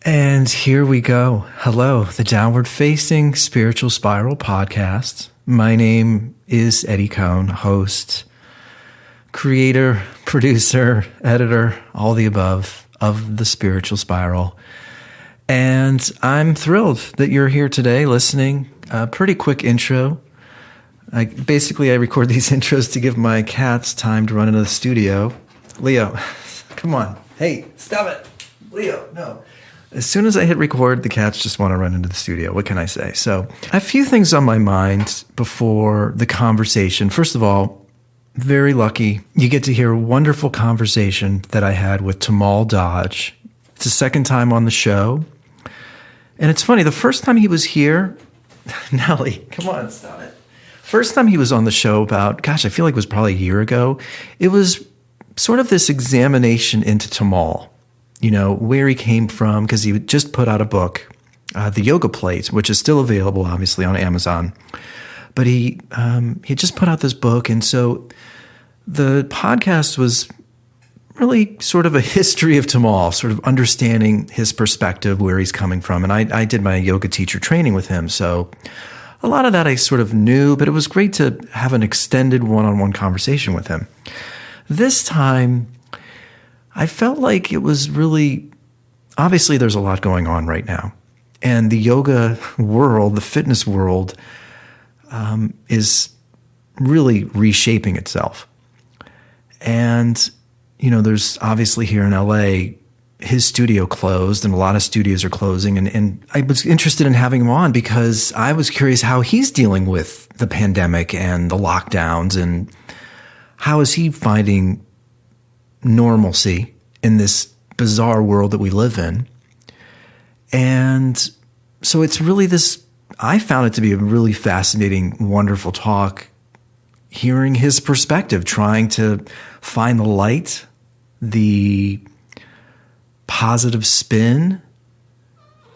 And here we go. Hello, the Downward Facing Spiritual Spiral podcast. My name is Eddie Cohn, host, creator, producer, editor, all the above of the Spiritual Spiral. And I'm thrilled that you're here today listening. A pretty quick intro. I record these intros to give my cats time to run into the studio. Leo, come on. Hey, stop it. Leo, no. As soon as I hit record, the cats just want to run into the studio. What can I say? So I have a few things on my mind before the conversation. First of all, very lucky. You get to hear a wonderful conversation that I had with Tamal Dodge. It's the second time on the show. And it's funny, the first time he was here, Nelly, come on, stop it. First time he was on the show about, I feel like it was probably a year ago. It was sort of this examination into Tamal. You know, where he came from, because he just put out a book, The Yoga Plate, which is still available, obviously, on Amazon. But he just put out this book, and so the podcast was really sort of a history of Tamal, sort of understanding his perspective, where he's coming from. And I did my yoga teacher training with him, so a lot of that I sort of knew, but it was great to have an extended one-on-one conversation with him. This time, I felt like it was really, obviously there's a lot going on right now. And the yoga world, the fitness world, is really reshaping itself. And, you know, there's obviously here in LA, his studio closed and a lot of studios are closing. And I was interested in having him on because I was curious how he's dealing with the pandemic and the lockdowns and how is he finding normalcy in this bizarre world that we live in. And so it's really I found it to be a really fascinating, wonderful talk, hearing his perspective, trying to find the light, the positive spin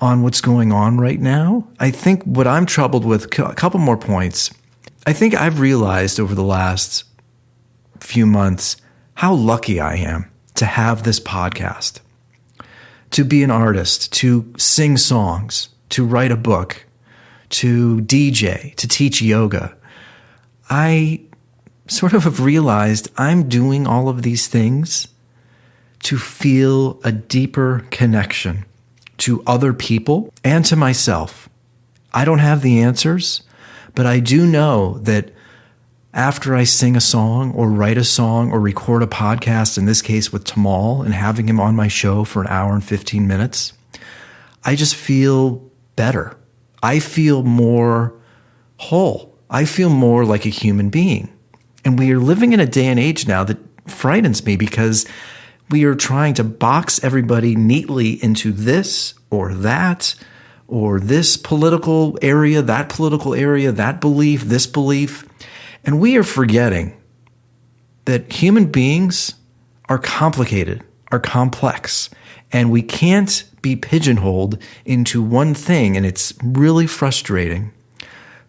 on what's going on right now. I think what I'm troubled with, a couple more points. I think I've realized over the last few months how lucky I am to have this podcast, to be an artist, to sing songs, to write a book, to DJ, to teach yoga. I sort of have realized I'm doing all of these things to feel a deeper connection to other people and to myself. I don't have the answers, but I do know that after I sing a song or write a song or record a podcast, in this case with Tamal, and having him on my show for an hour and 15 minutes, I just feel better. I feel more whole. I feel more like a human being. And we are living in a day and age now that frightens me because we are trying to box everybody neatly into this or that, or this political area, that belief, this belief. And we are forgetting that human beings are complicated, are complex, and we can't be pigeonholed into one thing. And it's really frustrating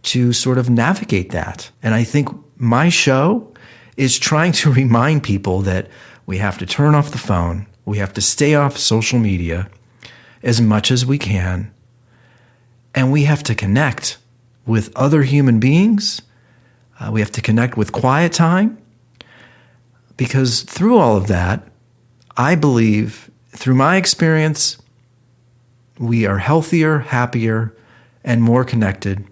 to sort of navigate that. And I think my show is trying to remind people that we have to turn off the phone, we have to stay off social media as much as we can, and we have to connect with other human beings. We have to connect with quiet time, because through all of that, I believe, through my experience, we are healthier, happier, and more connected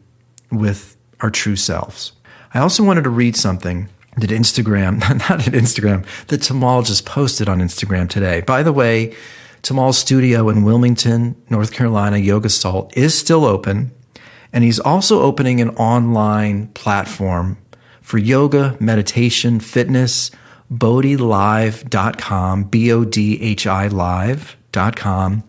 with our true selves. I also wanted to read something that that Tamal just posted on Instagram today. By the way, Tamal's studio in Wilmington, North Carolina, Yoga Salt, is still open. And he's also opening an online platform for yoga, meditation, fitness, bodhilive.com, BODHI live.com.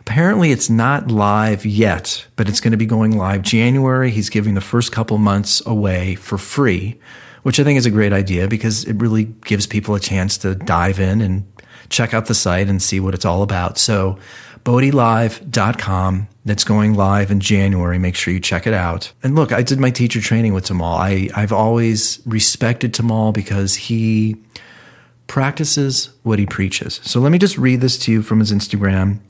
Apparently it's not live yet, but it's going to be going live January. He's giving the first couple months away for free, which I think is a great idea because it really gives people a chance to dive in and check out the site and see what it's all about. So bodhilive.com, that's going live in January. Make sure you check it out. And look, I did my teacher training with Tamal. I've always respected Tamal because he practices what he preaches. So let me just read this to you from his Instagram.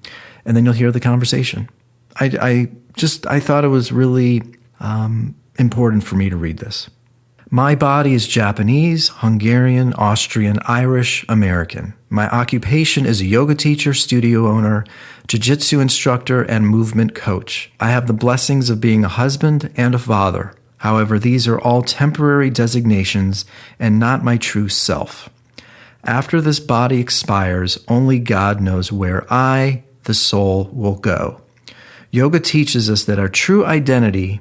and then you'll hear the conversation. I thought it was really important for me to read this. My body is Japanese, Hungarian, Austrian, Irish, American. My occupation is a yoga teacher, studio owner, jiu-jitsu instructor, and movement coach. I have the blessings of being a husband and a father. However, these are all temporary designations and not my true self. After this body expires, only God knows where I, the soul, will go. Yoga teaches us that our true identity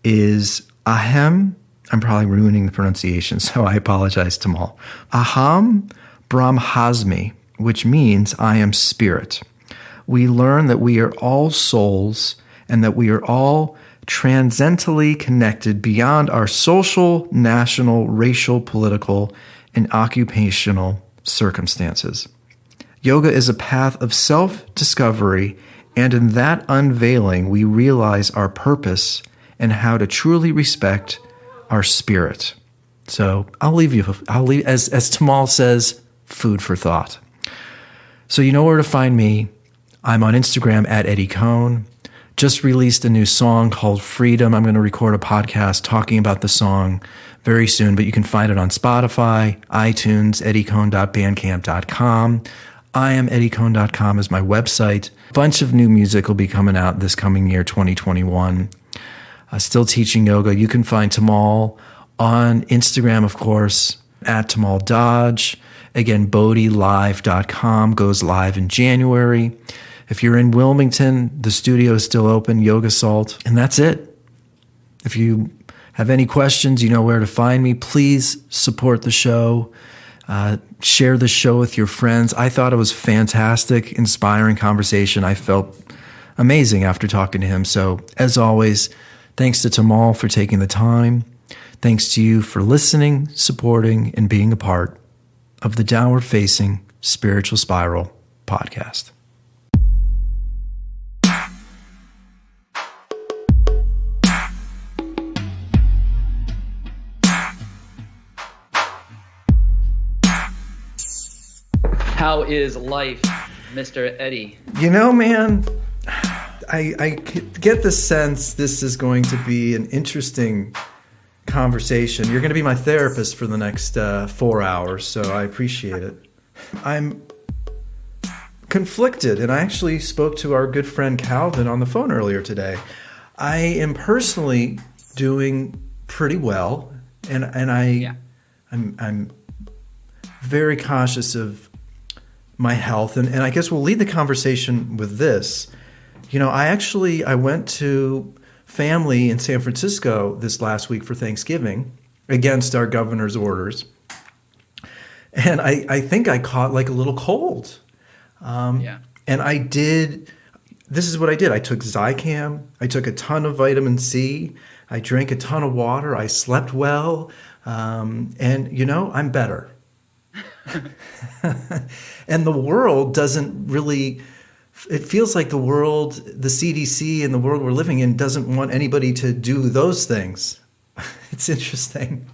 is Ahem. I'm probably ruining the pronunciation, so I apologize, Tamal. Aham Brahmasmi, which means I am spirit. We learn that we are all souls and that we are all transcendentally connected beyond our social, national, racial, political, and occupational circumstances. Yoga is a path of self-discovery, and in that unveiling, we realize our purpose and how to truly respect our spirit. So I'll leave, as Tamal says, food for thought. So you know where to find me. I'm on Instagram at Eddie Cohn. Just released a new song called Freedom. I'm going to record a podcast talking about the song very soon, but you can find it on Spotify, iTunes, eddiecohn.bandcamp.com. IamEddieCohn.com is my website. A bunch of new music will be coming out this coming year, 2021. Still teaching yoga. You can find Tamal on Instagram, of course, at Tamal Dodge. Again, BodhiLive.com goes live in January. If you're in Wilmington, the studio is still open, Yoga Salt. And that's it. If you have any questions, you know where to find me. Please support the show. Share the show with your friends. I thought it was fantastic, inspiring conversation. I felt amazing after talking to him. So, as always, thanks to Tamal for taking the time. Thanks to you for listening, supporting, and being a part of the Downward Facing Spiritual Spiral podcast. How is life, Mr. Eddie? You know, man, I get the sense this is going to be an interesting conversation. You're going to be my therapist for the next 4 hours, so I appreciate it. I'm conflicted, and I actually spoke to our good friend Calvin on the phone earlier today. I am personally doing pretty well, and I'm very cautious of my health, and I guess we'll lead the conversation with this. You know, I went to family in San Francisco this last week for Thanksgiving against our governor's orders, and I think I caught like a little cold. And this is what I did. I took Zicam. I took a ton of vitamin C. I drank a ton of water. I slept well, and you know, I'm better. And the world doesn't really, it feels like the world, the CDC and the world we're living in doesn't want anybody to do those things. It's interesting.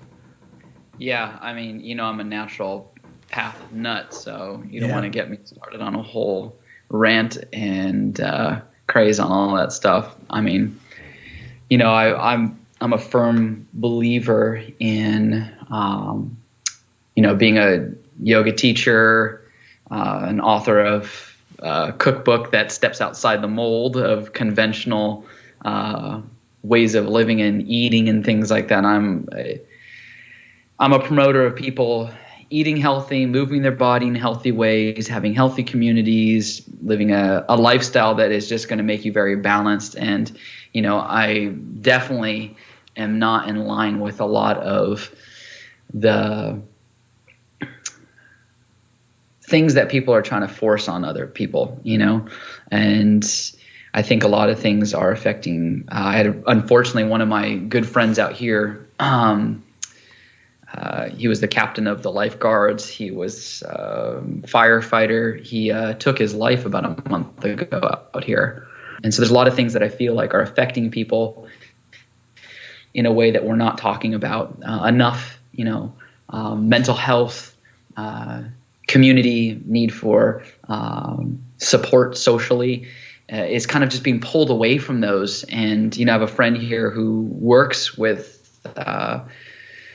Yeah, I mean, you know, I'm a natural path nut, so you don't want to get me started on a whole rant and craze on all that stuff. I mean, you know, I'm a firm believer in, you know, being a yoga teacher, an author of a cookbook that steps outside the mold of conventional ways of living and eating and things like that. I'm a promoter of people eating healthy, moving their body in healthy ways, having healthy communities, living a lifestyle that is just going to make you very balanced. And, you know, I definitely am not in line with a lot of the things that people are trying to force on other people, you know, and I think a lot of things are affecting. I had, unfortunately, one of my good friends out here. He was the captain of the lifeguards. He was a firefighter. He took his life about a month ago out here, and so there's a lot of things that I feel like are affecting people in a way that we're not talking about enough. You know, mental health. community, need for support socially is kind of just being pulled away from those. And, I have a friend here who works with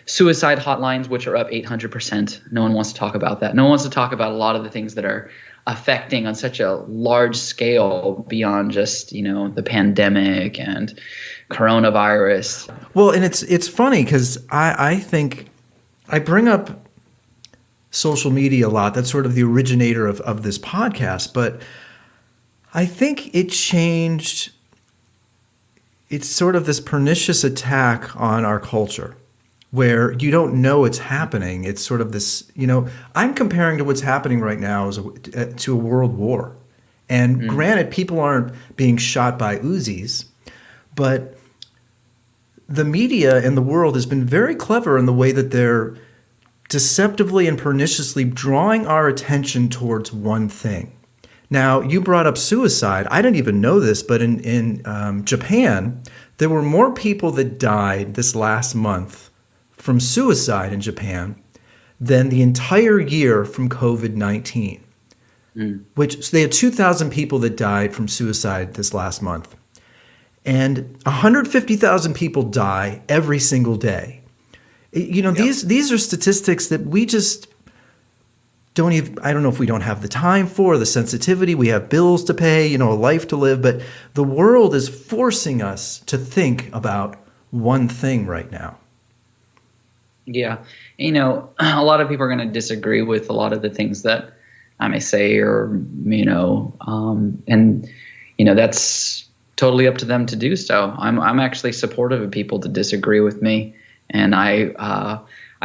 suicide hotlines, which are up 800%. No one wants to talk about that. No one wants to talk about a lot of the things that are affecting on such a large scale beyond just, the pandemic and coronavirus. Well, and it's funny because I think I bring up social media a lot. That's sort of the originator of this podcast. But I think it changed. It's sort of this pernicious attack on our culture where you don't know it's happening. It's sort of this, I'm comparing to what's happening right now to a world war. And granted, people aren't being shot by Uzis, but the media and the world has been very clever in the way that they're deceptively and perniciously drawing our attention towards one thing. Now, you brought up suicide. I didn't even know this, but in Japan, there were more people that died this last month from suicide in Japan than the entire year from COVID-19. So they had 2,000 people that died from suicide this last month. And 150,000 people die every single day. These are statistics that we just don't even, I don't know if we don't have the time for, the sensitivity. We have bills to pay, a life to live. But the world is forcing us to think about one thing right now. Yeah. A lot of people are going to disagree with a lot of the things that I may say that's totally up to them to do so. I'm actually supportive of people to disagree with me. And I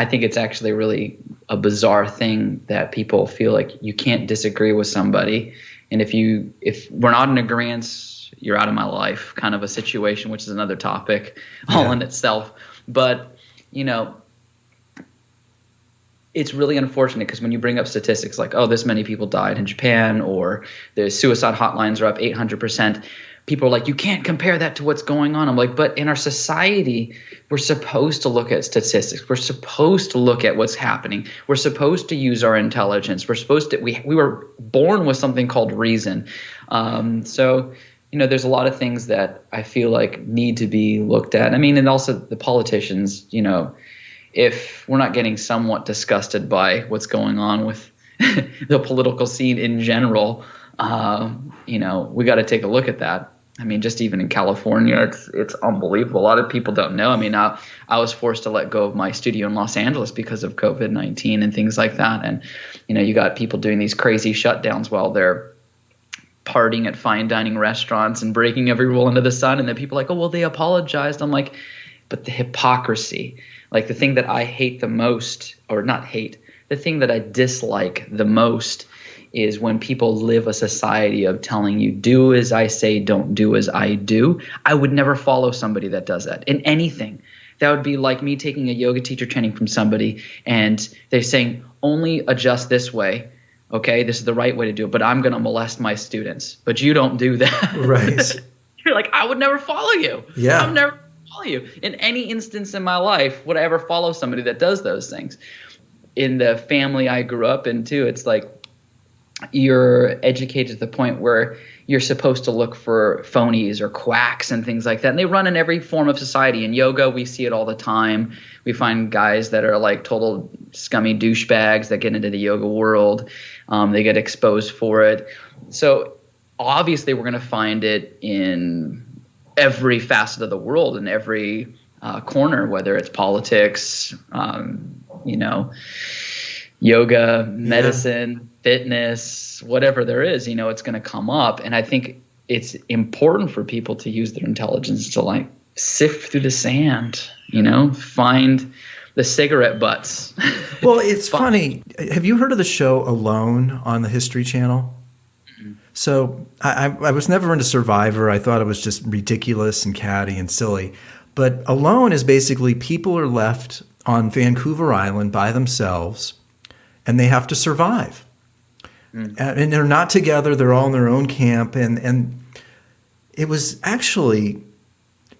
think it's actually really a bizarre thing that people feel like you can't disagree with somebody. And if we're not in agreement, you're out of my life kind of a situation, which is another topic all in itself. But, it's really unfortunate because when you bring up statistics like, oh, this many people died in Japan or the suicide hotlines are up 800%, people are like, you can't compare that to what's going on. I'm like, but in our society, we're supposed to look at statistics. We're supposed to look at what's happening. We're supposed to use our intelligence. We're supposed to, we were born with something called reason. So there's a lot of things that I feel like need to be looked at. I mean, and also the politicians, if we're not getting somewhat disgusted by what's going on with the political scene in general, we got to take a look at that. I mean, just even in California, it's unbelievable. A lot of people don't know. I mean, I was forced to let go of my studio in Los Angeles because of COVID-19 and things like that. And, you got people doing these crazy shutdowns while they're partying at fine dining restaurants and breaking every rule under the sun. And then people are like, oh, well, they apologized. I'm like, but the hypocrisy, like the thing that I hate the most, or not hate, the thing that I dislike the most is when people live a society of telling you, do as I say, don't do as I do. I would never follow somebody that does that in anything. That would be like me taking a yoga teacher training from somebody and they're saying, only adjust this way. Okay, this is the right way to do it, but I'm going to molest my students. But you don't do that. Right. You're like, I would never follow you. Yeah. I'm never follow you. In any instance in my life would I ever follow somebody that does those things. In the family I grew up in too, it's like you're educated to the point where you're supposed to look for phonies or quacks and things like that. And they run in every form of society. In yoga, we see it all the time. We find guys that are like total scummy douchebags that get into the yoga world. They get exposed for it. So obviously we're going to find it in every facet of the world, in every corner, whether it's politics, yoga, medicine, fitness, whatever there is, it's going to come up. And I think it's important for people to use their intelligence to like sift through the sand, find the cigarette butts. Well, it's funny. Have you heard of the show Alone on the History Channel? So I was never into Survivor. I thought it was just ridiculous and catty and silly. But Alone is basically people are left on Vancouver Island by themselves, and they have to survive. And they're not together. They're all in their own camp. And it was actually,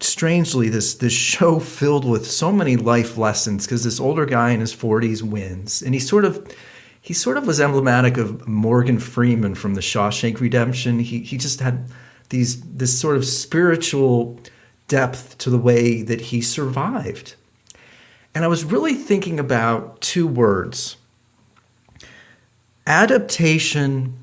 strangely, this show filled with so many life lessons because this older guy in his 40s wins. And he sort of was emblematic of Morgan Freeman from The Shawshank Redemption. He just had this sort of spiritual depth to the way that he survived. And I was really thinking about two words: adaptation,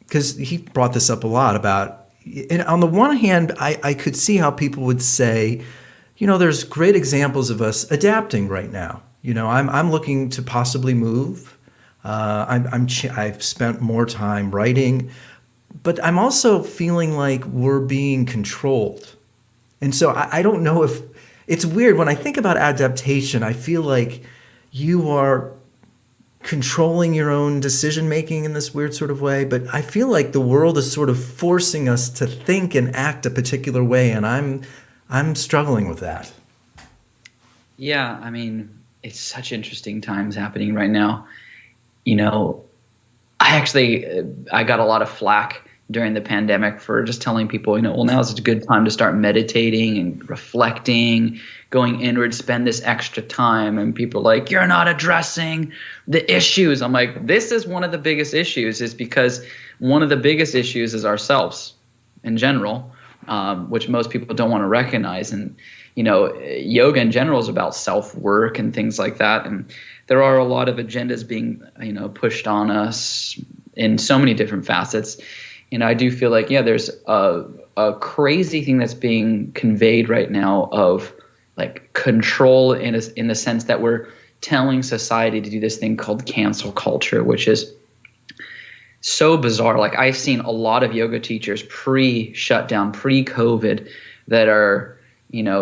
because he brought this up a lot about, and on the one hand, I could see how people would say, there's great examples of us adapting right now. I'm looking to possibly move. I've spent more time writing, but I'm also feeling like we're being controlled. And so I don't know if it's weird when I think about adaptation. I feel like you are controlling your own decision making in this weird sort of way, but I feel like the world is sort of forcing us to think and act a particular way, and I'm struggling with that. Yeah, I mean, it's such interesting times happening right now. I got a lot of flack during the pandemic for just telling people, well, now is a good time to start meditating and reflecting, going inward, spend this extra time. And people are like, you're not addressing the issues. I'm like, this is one of the biggest issues, is because one of the biggest issues is ourselves in general, which most people don't want to recognize. And, yoga in general is about self-work and things like that. And there are a lot of agendas being, pushed on us in so many different facets. I do feel like, there's a crazy thing that's being conveyed right now of like control in the sense that we're telling society to do this thing called cancel culture, which is so bizarre. Like, I've seen a lot of yoga teachers pre-shutdown, pre-COVID, that are,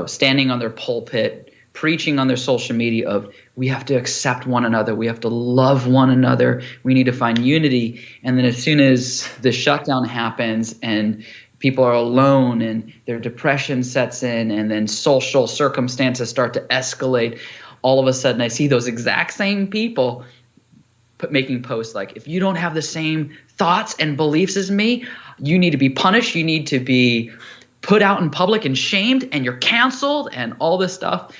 standing on their pulpit, preaching on their social media of, we have to accept one another, we have to love one another, we need to find unity. And then as soon as the shutdown happens and people are alone and their depression sets in and then social circumstances start to escalate, all of a sudden I see those exact same people making posts like, if you don't have the same thoughts and beliefs as me, you need to be punished, you need to be put out in public and shamed, and you're canceled, and all this stuff.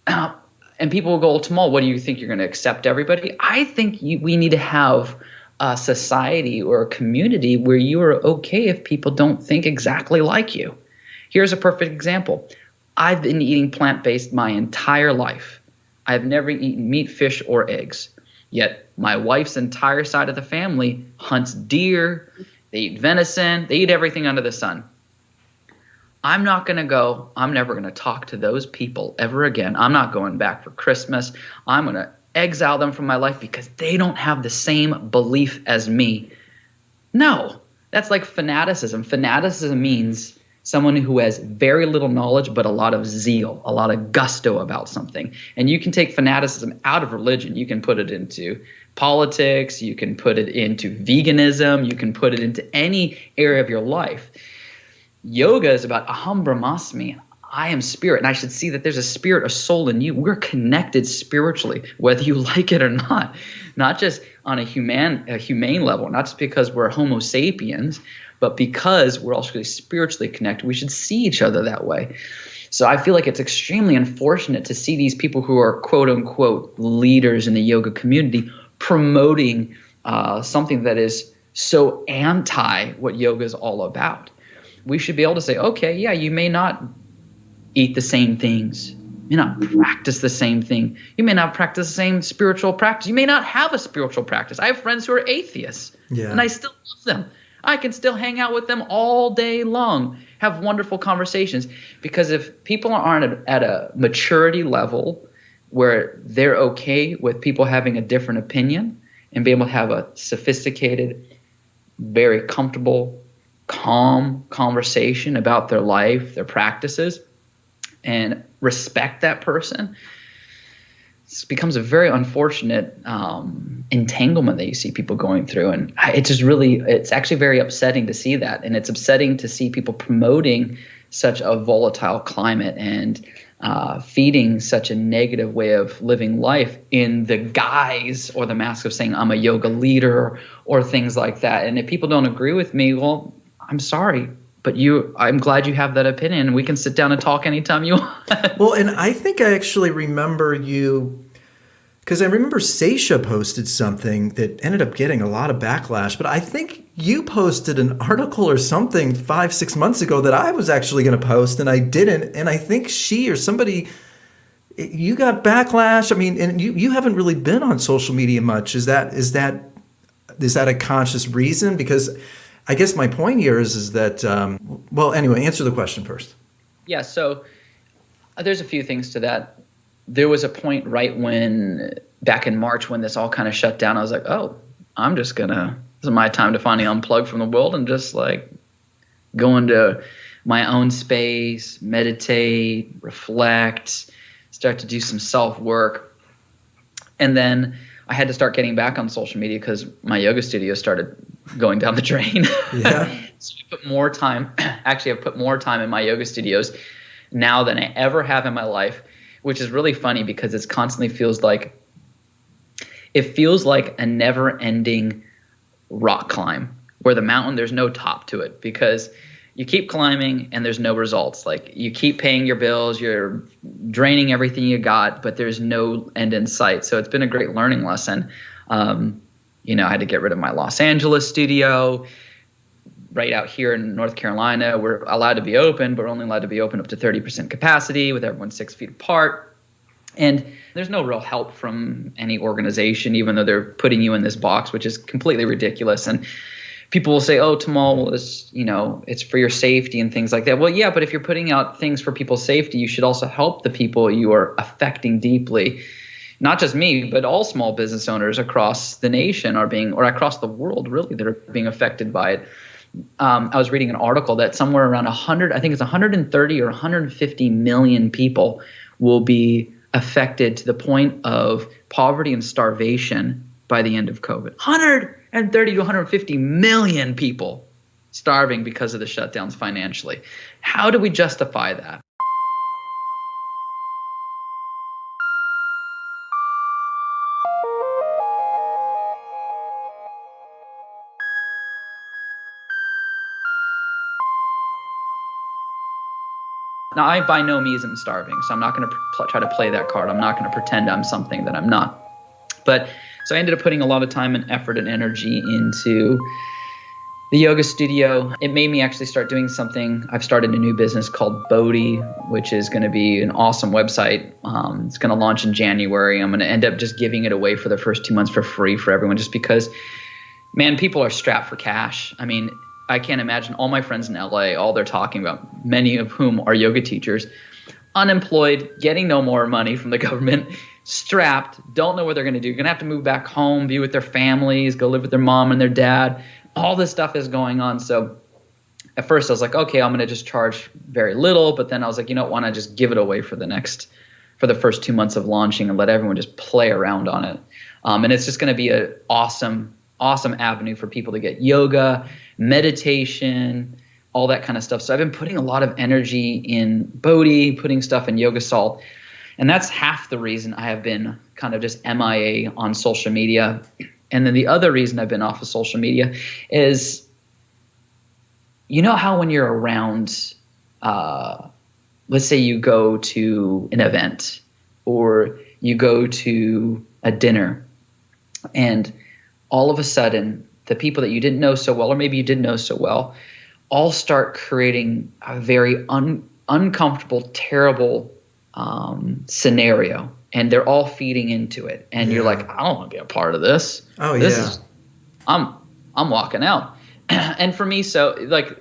And people will go, Tamal, what do you think? You're going to accept everybody? I think we need to have a society or a community where you are okay if people don't think exactly like you. Here's a perfect example. I've been eating plant-based my entire life. I've never eaten meat, fish, or eggs. Yet my wife's entire side of the family hunts deer, they eat venison, they eat everything under the sun. I'm never going to talk to those people ever again. I'm not going back for Christmas. I'm going to exile them from my life because they don't have the same belief as me. No, that's like fanaticism. Fanaticism means someone who has very little knowledge but a lot of zeal, a lot of gusto about something. And you can take fanaticism out of religion. You can put it into politics. You can put it into veganism. You can put it into any area of your life. Yoga is about aham brahmasmi. I am spirit, and I should see that there's a spirit, a soul in you. We're connected spiritually, whether you like it or not just on a humane level, not just because we're Homo sapiens, but because we're also spiritually connected. We should see each other that way. So I feel like it's extremely unfortunate to see these people who are quote unquote leaders in the yoga community promoting something that is so anti what yoga is all about. We should be able to say, okay, yeah, you may not eat the same things. You may not practice the same thing. You may not practice the same spiritual practice. You may not have a spiritual practice. I have friends who are atheists, and I still love them. I can still hang out with them all day long, have wonderful conversations. Because if people aren't at a maturity level where they're okay with people having a different opinion and be able to have a sophisticated, very comfortable, calm conversation about their life, their practices, and respect that person, it becomes a very unfortunate entanglement that you see people going through. And it's actually very upsetting to see that. And it's upsetting to see people promoting such a volatile climate and feeding such a negative way of living life in the guise or the mask of saying I'm a yoga leader or things like that. And if people don't agree with me, well, I'm sorry, but I'm glad you have that opinion, and we can sit down and talk anytime you want. Well, and I think I actually remember you Because I remember Seisha posted something that ended up getting a lot of backlash, but I think you posted an article or something 5-6 months ago that I was actually going to post and I didn't. And I think she or somebody, you got backlash. I mean, and you haven't really been on social media much. Is that a conscious reason? Because I guess my point here is that, well, anyway, answer the question first. Yeah, so there's a few things to that. There was a point back in March when this all kind of shut down. I was like, oh, this is my time to finally unplug from the world and just like go into my own space, meditate, reflect, start to do some self-work. And then I had to start getting back on social media because my yoga studio started going down the drain. Yeah. So I put more time, actually I've put more time in my yoga studios now than I ever have in my life, which is really funny because it constantly feels like a never-ending rock climb where the mountain, there's no top to it because you keep climbing and there's no results. Like you keep paying your bills, you're draining everything you got, but there's no end in sight. So it's been a great learning lesson. I had to get rid of my Los Angeles studio. Right out here in North Carolina, we're allowed to be open, but we're only allowed to be open up to 30% capacity with everyone 6 feet apart. And there's no real help from any organization, even though they're putting you in this box, which is completely ridiculous. And people will say, oh, Tamal, well, it's for your safety and things like that. Well, yeah, but if you're putting out things for people's safety, you should also help the people you are affecting deeply. Not just me, but all small business owners across the nation or across the world, really, that are being affected by it. I was reading an article that somewhere around 130 or 150 million people will be affected to the point of poverty and starvation by the end of COVID. 130 to 150 million people starving because of the shutdowns financially. How do we justify that? Now, I by no means am starving, so I'm not going to try to play that card. I'm not going to pretend I'm something that I'm not. But so I ended up putting a lot of time and effort and energy into the yoga studio. It made me actually start doing something. I've started a new business called Bodhi, which is going to be an awesome website. It's going to launch in January. I'm going to end up just giving it away for the first 2 months for free for everyone, just because, man, people are strapped for cash. I mean, I can't imagine all my friends in LA, all they're talking about, many of whom are yoga teachers, unemployed, getting no more money from the government, strapped, don't know what they're going to do. Going to have to move back home, be with their families, go live with their mom and their dad. All this stuff is going on. So at first I was like, okay, I'm going to just charge very little. But then I was like, why not just give it away for the first 2 months of launching and let everyone just play around on it. And it's just going to be an awesome avenue for people to get yoga, meditation, all that kind of stuff. So I've been putting a lot of energy in Bodhi, putting stuff in Yoga Salt. And that's half the reason I have been kind of just MIA on social media. And then the other reason I've been off of social media is, how when you're around, let's say you go to an event or you go to a dinner, and all of a sudden the people that you didn't know so well, or maybe you did know so well, all start creating a very uncomfortable, terrible scenario, and they're all feeding into it, and you're like, I don't want to be a part of this. I'm walking out. And for me, so like,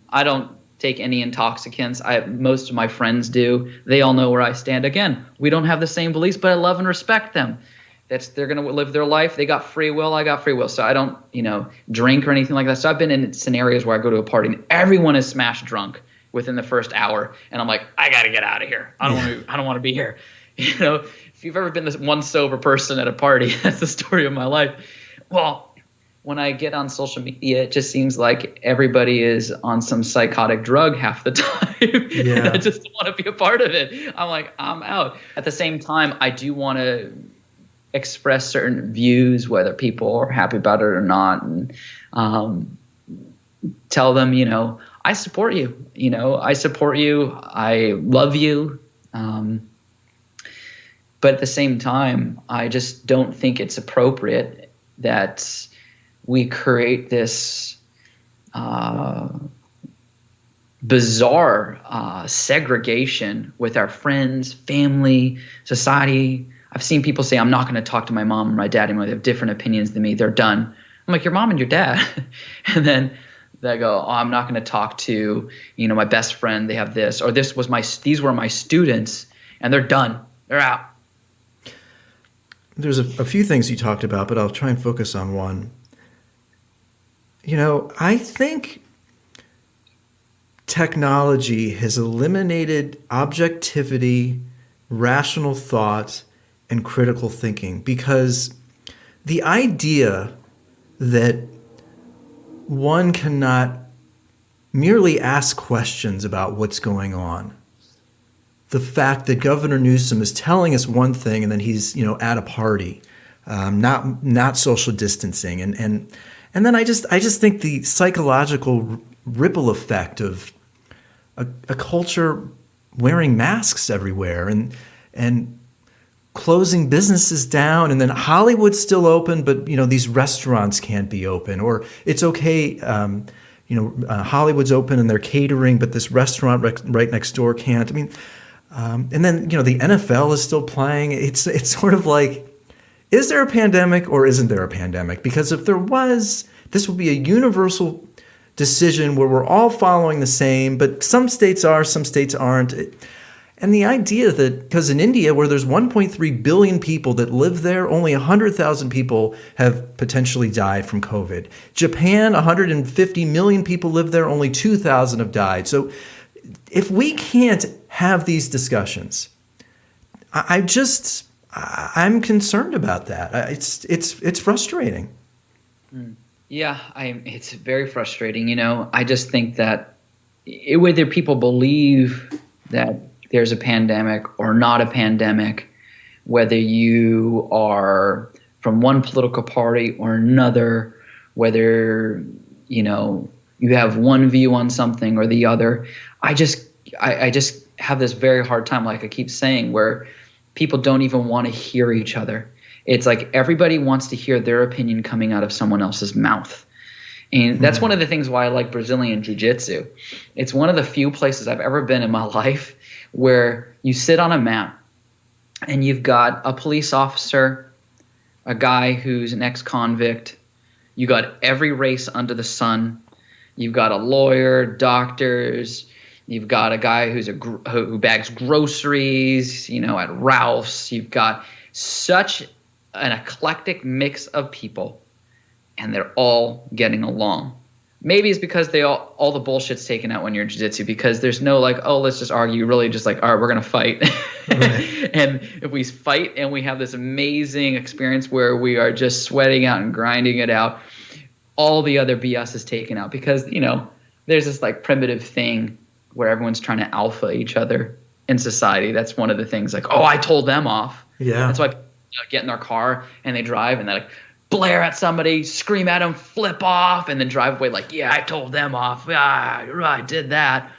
I don't take any intoxicants. Most of my friends do. They all know where I stand. Again, we don't have the same beliefs, but I love and respect them. They're going to live their life. They got free will. I got free will. So I don't, drink or anything like that. So I've been in scenarios where I go to a party and everyone is smash drunk within the first hour, and I'm like, I got to get out of here. I don't want to be here. If you've ever been this one sober person at a party, that's the story of my life. Well, when I get on social media, it just seems like everybody is on some psychotic drug half the time. Yeah. And I just don't want to be a part of it. I'm like, I'm out. At the same time, I do want to express certain views, whether people are happy about it or not, and tell them, I support you. I support you. I love you. But But at the same time, I just don't think it's appropriate that we create this bizarre segregation with our friends, family, society. I've seen people say, I'm not going to talk to my mom or my dad anymore. They have different opinions than me. They're done. I'm like, your mom and your dad. And then they go, oh, I'm not going to talk to, my best friend. They have this, or these were my students, and they're done. They're out. There's a few things you talked about, but I'll try and focus on one. I think technology has eliminated objectivity, rational thought, and critical thinking, because the idea that one cannot merely ask questions about what's going on, the fact that Governor Newsom is telling us one thing and then he's at a party, not social distancing, and then I just think the psychological ripple effect of a culture wearing masks everywhere and closing businesses down, and then Hollywood's still open, but these restaurants can't be open, or it's okay. Hollywood's open and they're catering, but this restaurant right next door can't. I mean, and then the NFL is still playing. It's sort of like, is there a pandemic or isn't there a pandemic? Because if there was, this would be a universal decision where we're all following the same, but some states are, some states aren't. And the idea that, because in India, where there's 1.3 billion people that live there, only 100,000 people have potentially died from COVID. Japan, 150 million people live there, only 2,000 have died. So if we can't have these discussions, I'm concerned about that. It's frustrating. Yeah, it's very frustrating. I just think that whether people believe that there's a pandemic or not a pandemic, whether you are from one political party or another, whether you have one view on something or the other, I just have this very hard time, like I keep saying, where people don't even want to hear each other. It's like everybody wants to hear their opinion coming out of someone else's mouth. And that's one of the things why I like Brazilian Jiu-Jitsu. It's one of the few places I've ever been in my life where you sit on a mat and you've got a police officer, a guy who's an ex-convict, you got every race under the sun, you've got a lawyer, doctors, you've got a guy who bags groceries, at Ralph's. You've got such an eclectic mix of people, and they're all getting along. Maybe it's because all the bullshit's taken out when you're in jiu-jitsu, because there's no like, oh, let's just argue. Really just like, all right, we're going to fight. Right. And if we fight and we have this amazing experience where we are just sweating out and grinding it out, all the other BS is taken out, because, there's this like primitive thing where everyone's trying to alpha each other in society. That's one of the things, like, oh, I told them off. Yeah. That's why people get in their car and they drive and they like blare at somebody, scream at them, flip off, and then drive away like, yeah, I told them off. Yeah, I did that.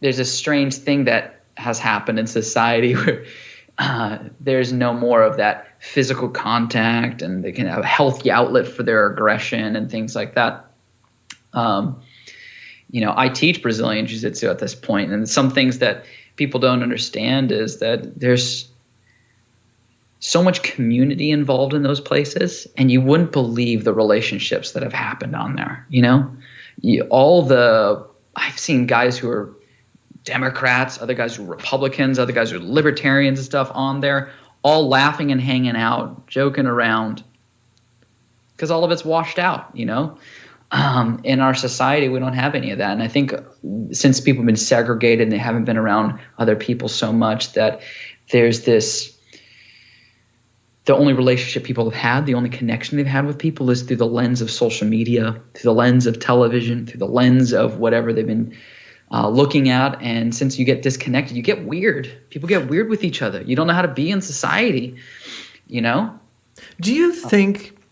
There's a strange thing that has happened in society where there's no more of that physical contact, and they can have a healthy outlet for their aggression and things like that. I teach Brazilian Jiu-Jitsu at this point, and some things that people don't understand is that there's so much community involved in those places, and you wouldn't believe the relationships that have happened on there. I've seen guys who are Democrats, other guys who are Republicans, other guys who are libertarians and stuff on there, all laughing and hanging out, joking around, because all of it's washed out, In our society, we don't have any of that. And I think since people have been segregated and they haven't been around other people so much, that there's this – the only relationship people have had, the only connection they've had with people is through the lens of social media, through the lens of television, through the lens of whatever they've been looking at. And since you get disconnected, you get weird. People get weird with each other. You don't know how to be in society, Do you think –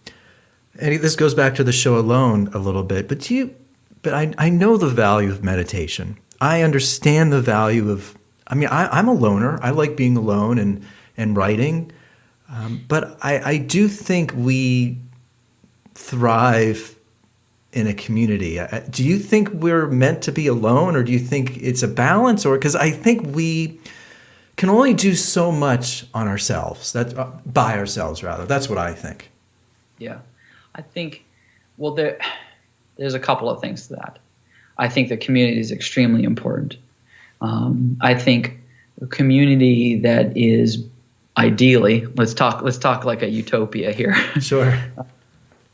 and this goes back to the show Alone a little bit, but I know the value of meditation. I understand the value of – I'm a loner. I like being alone, and and writing. But I do think we thrive in a community. Do you think we're meant to be alone, or do you think it's a balance? Or because I think we can only do so much on ourselves, by ourselves rather. That's what I think. Yeah, I think, well, there's a couple of things to that. I think the community is extremely important. I think a community that is ideally, let's talk like a utopia here. Sure.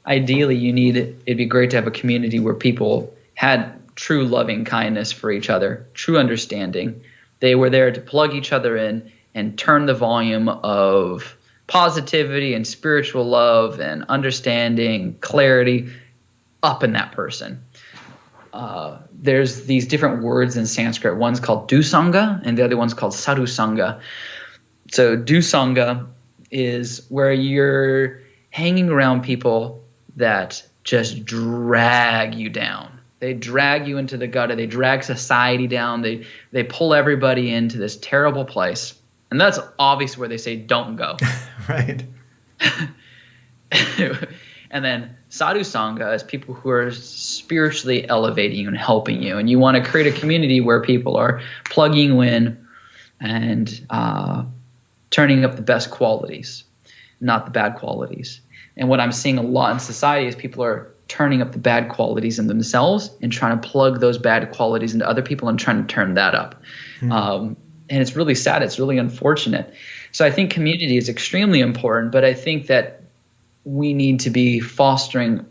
Ideally, it'd be great to have a community where people had true loving kindness for each other, true understanding. They were there to plug each other in and turn the volume of positivity and spiritual love and understanding, clarity up in that person. There's these different words in Sanskrit. One's called dusanga and the other one's called sadhusanga. So dusanga is where you're hanging around people that just drag you down. They drag you into the gutter. They drag society down. They pull everybody into this terrible place. And that's obviously where they say don't go. Right. And then sadhu sangha is people who are spiritually elevating you and helping you. And you want to create a community where people are plugging you in and turning up the best qualities, not the bad qualities. And what I'm seeing a lot in society is people are turning up the bad qualities in themselves and trying to plug those bad qualities into other people and trying to turn that up. And it's really sad. It's really unfortunate. So I think community is extremely important, but I think that we need to be fostering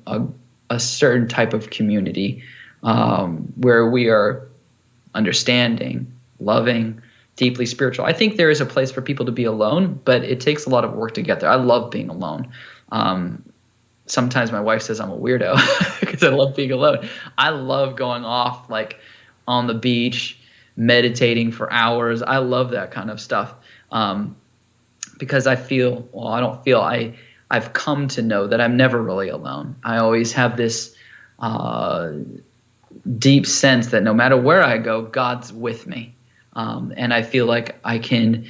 a certain type of community where we are understanding, loving, deeply spiritual. I think there is a place for people to be alone, but it takes a lot of work to get there. I love being alone. Sometimes my wife says I'm a weirdo because I love being alone. I love going off like on the beach, meditating for hours. I love that kind of stuff because I've come to know that I'm never really alone. I always have this deep sense that no matter where I go, God's with me. And I feel like I can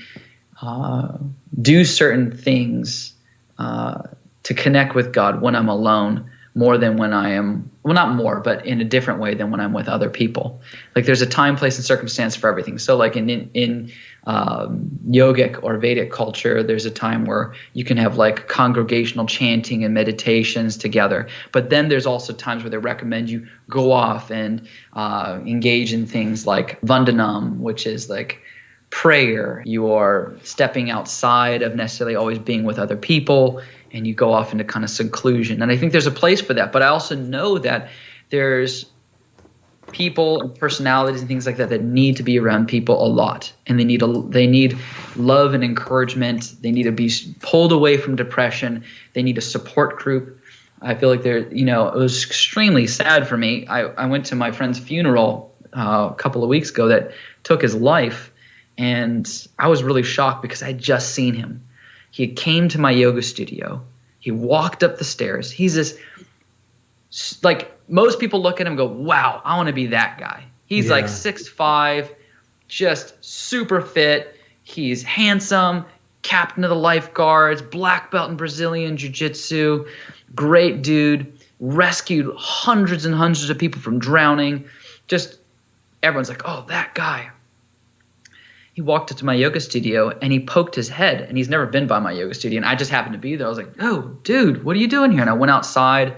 do certain things to connect with God when I'm alone more than when I am, well, not more, but in a different way than when I'm with other people. Like there's a time, place, and circumstance for everything. So like in yogic or Vedic culture, there's a time where you can have like congregational chanting and meditations together. But then there's also times where they recommend you go off and engage in things like vandanam, which is like prayer. You are stepping outside of necessarily always being with other people, and you go off into kind of seclusion. And I think there's a place for that. But I also know that there's people and personalities and things like that that need to be around people a lot. And they need love and encouragement. They need to be pulled away from depression. They need a support group. I feel like it was extremely sad for me. I went to my friend's funeral a couple of weeks ago that took his life. And I was really shocked because I had just seen him. He came to my yoga studio. He walked up the stairs. He's this, like most people look at him and go, wow, I want to be that guy. He's like 6'5", just super fit. He's handsome, captain of the lifeguards, black belt in Brazilian jiu-jitsu, great dude, rescued hundreds and hundreds of people from drowning. Just everyone's like, oh, that guy. He walked up to my yoga studio and he poked his head, and he's never been by my yoga studio. And I just happened to be there. I was like, oh, dude, what are you doing here? And I went outside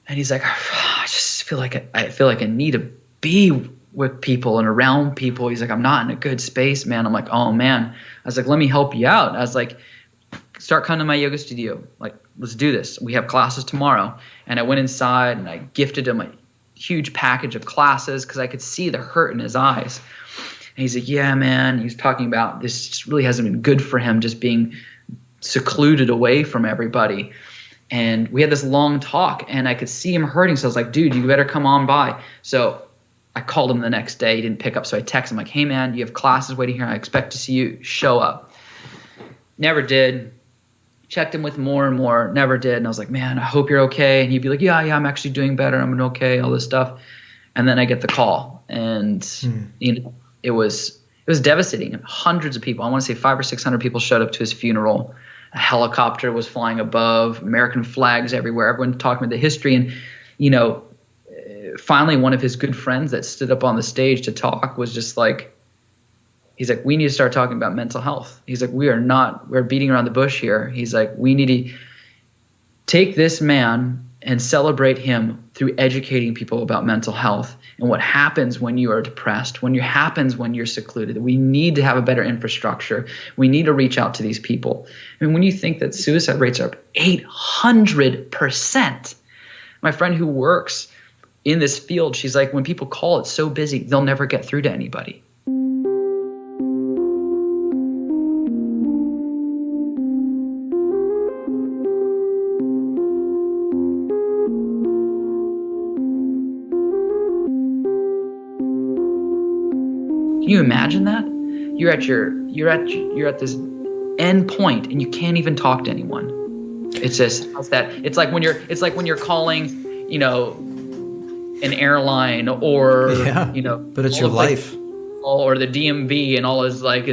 and he's like, I just feel like I need to be with people and around people. He's like, I'm not in a good space, man. I'm like, oh, man. I was like, let me help you out. I was like, start coming to my yoga studio. Like, let's do this. We have classes tomorrow. And I went inside and I gifted him a huge package of classes because I could see the hurt in his eyes. And he's like, yeah, man. He's talking about this just really hasn't been good for him, just being secluded away from everybody. And we had this long talk, and I could see him hurting. So I was like, dude, you better come on by. So I called him the next day. He didn't pick up. So I texted him like, hey, man, you have classes waiting here. I expect to see you. Show up. Never did. Checked him with more and more. Never did. And I was like, man, I hope you're okay. And he'd be like, yeah, I'm actually doing better. I'm okay, all this stuff. And then I get the call. And it was It was devastating. Hundreds of people, I want to say 500 or 600 people showed up to his funeral. A helicopter was flying above, American flags everywhere, everyone talking about the history. And, finally one of his good friends that stood up on the stage to talk was just like, he's like, we need to start talking about mental health. He's like, we're beating around the bush here. He's like, we need to take this man and celebrate him through educating people about mental health and what happens when you are depressed, happens when you're secluded. We need to have a better infrastructure. We need to reach out to these people. I mean, when you think that suicide rates are up 800%, my friend who works in this field, she's like, when people call, it's so busy, they'll never get through to anybody. Can you imagine that? You're at this end point and you can't even talk to anyone. It's just that. It's like when you're calling, an airline or but it's your life. Or the DMV and all is like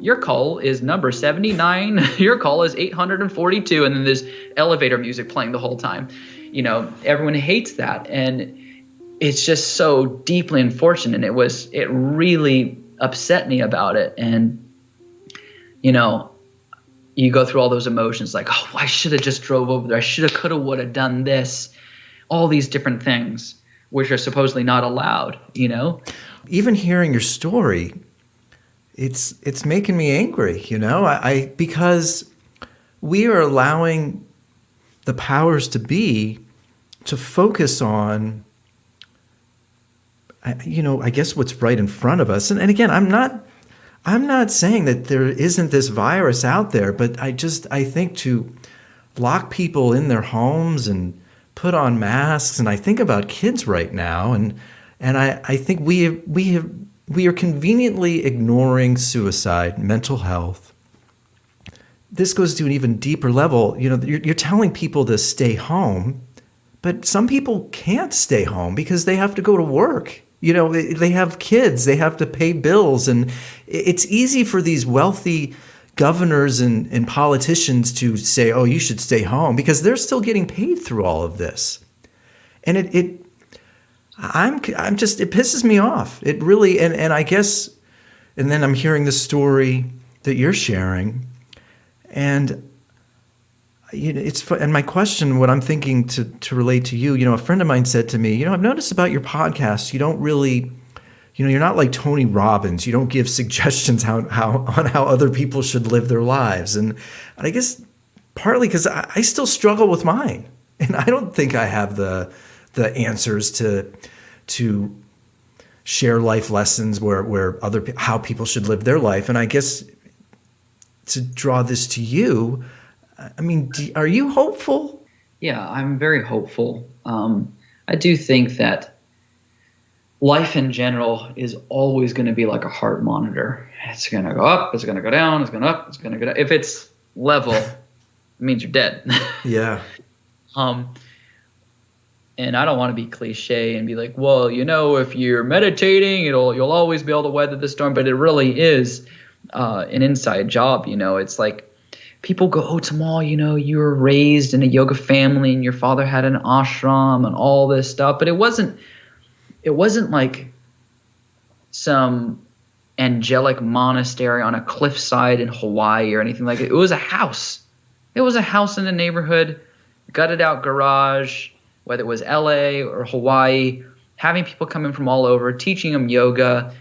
your call is number 79, your call is 842, and then there's elevator music playing the whole time. Everyone hates that, and it's just so deeply unfortunate. It really upset me about it. And, you go through all those emotions like, oh, I should have just drove over there. I should have, could have, would have done this. All these different things, which are supposedly not allowed, Even hearing your story, it's making me angry, because we are allowing the powers to be to focus on, I guess what's right in front of us. And again, I'm not saying that there isn't this virus out there, but I think to lock people in their homes and put on masks, and I think about kids right now, and I think we are conveniently ignoring suicide, mental health. This goes to an even deeper level. You're telling people to stay home, but some people can't stay home because they have to go to work. They have kids, they have to pay bills, and it's easy for these wealthy governors and politicians to say, oh, you should stay home, because they're still getting paid through all of this. And it pisses me off. It really, and I guess, and then I'm hearing the story that you're sharing, and and my question, what I'm thinking to relate to you, a friend of mine said to me, I've noticed about your podcast, you don't really, you're not like Tony Robbins. You don't give suggestions on how other people should live their lives. And I guess partly because I still struggle with mine, and I don't think I have the answers to share life lessons where how people should live their life. And I guess to draw this to you, I mean, are you hopeful? Yeah, I'm very hopeful. I do think that life in general is always going to be like a heart monitor. It's going to go up, it's going to go down, it's going up, it's going to go down. If it's level, it means you're dead. Yeah. And I don't want to be cliche and be like, well, if you're meditating, you'll always be able to weather the storm. But it really is an inside job. It's like, people go, oh, Tamal, you were raised in a yoga family and your father had an ashram and all this stuff. But it wasn't like some angelic monastery on a cliffside in Hawaii or anything like it. It was a house. It was a house in the neighborhood, gutted out garage, whether it was LA or Hawaii, having people come in from all over, teaching them yoga,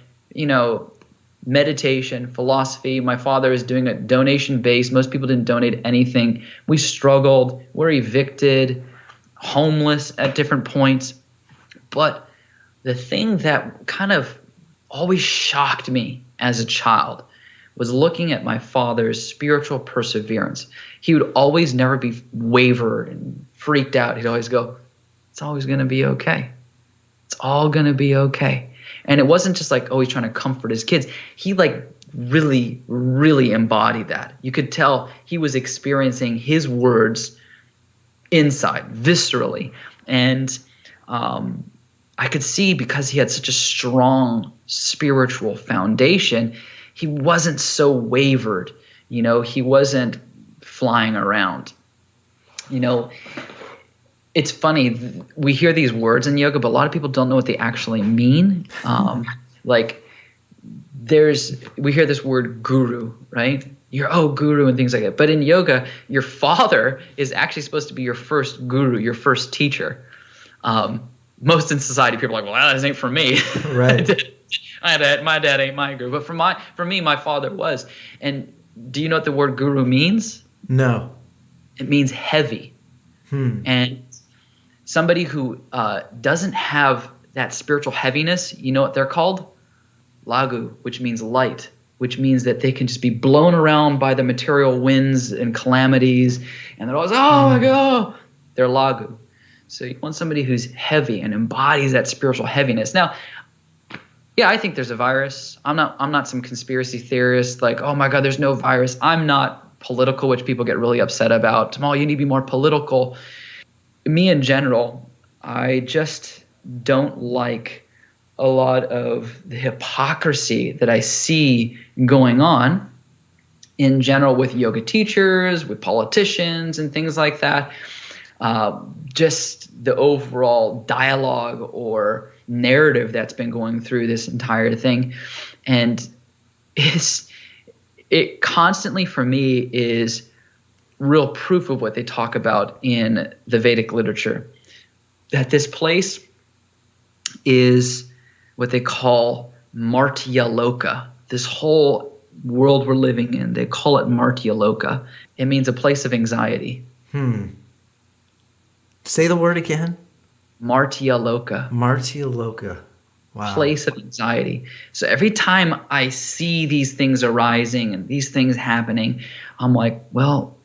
meditation, philosophy. My father is doing a donation base. Most people didn't donate anything. We struggled. We're evicted, homeless at different points. But the thing that kind of always shocked me as a child was looking at my father's spiritual perseverance. He would always never be wavered and freaked out. He'd always go, it's always going to be okay. It's all going to be okay. And it wasn't just like, oh, he's trying to comfort his kids. He really, really embodied that. You could tell he was experiencing his words inside, viscerally. And I could see because he had such a strong spiritual foundation, he wasn't so wavered. He wasn't flying around. It's funny. We hear these words in yoga, but a lot of people don't know what they actually mean. Like we hear this word guru, right? Guru and things like that. But in yoga, your father is actually supposed to be your first guru, your first teacher. Most in society, people are like, well, that ain't for me. Right. My dad ain't my guru. But for me, my father was. And do you know what the word guru means? No. It means heavy. And somebody who doesn't have that spiritual heaviness, you know what they're called? Lagu, which means light, which means that they can just be blown around by the material winds and calamities, and they're always, oh my God, they're lagu. So you want somebody who's heavy and embodies that spiritual heaviness. Now, yeah, I think there's a virus. I'm not some conspiracy theorist like, oh my God, there's no virus. I'm not political, which people get really upset about. Tamal, you need to be more political. Me in general, I just don't like a lot of the hypocrisy that I see going on in general with yoga teachers, with politicians and things like that. Just the overall dialogue or narrative that's been going through this entire thing. And it constantly for me is real proof of what they talk about in the Vedic literature, that this place is what they call Martyaloka. This whole world we're living in, they call it Martyaloka. It means a place of anxiety. Say the word again. Martyaloka. Martyaloka. Wow. Place of anxiety. So every time I see these things arising and these things happening, I'm like, well,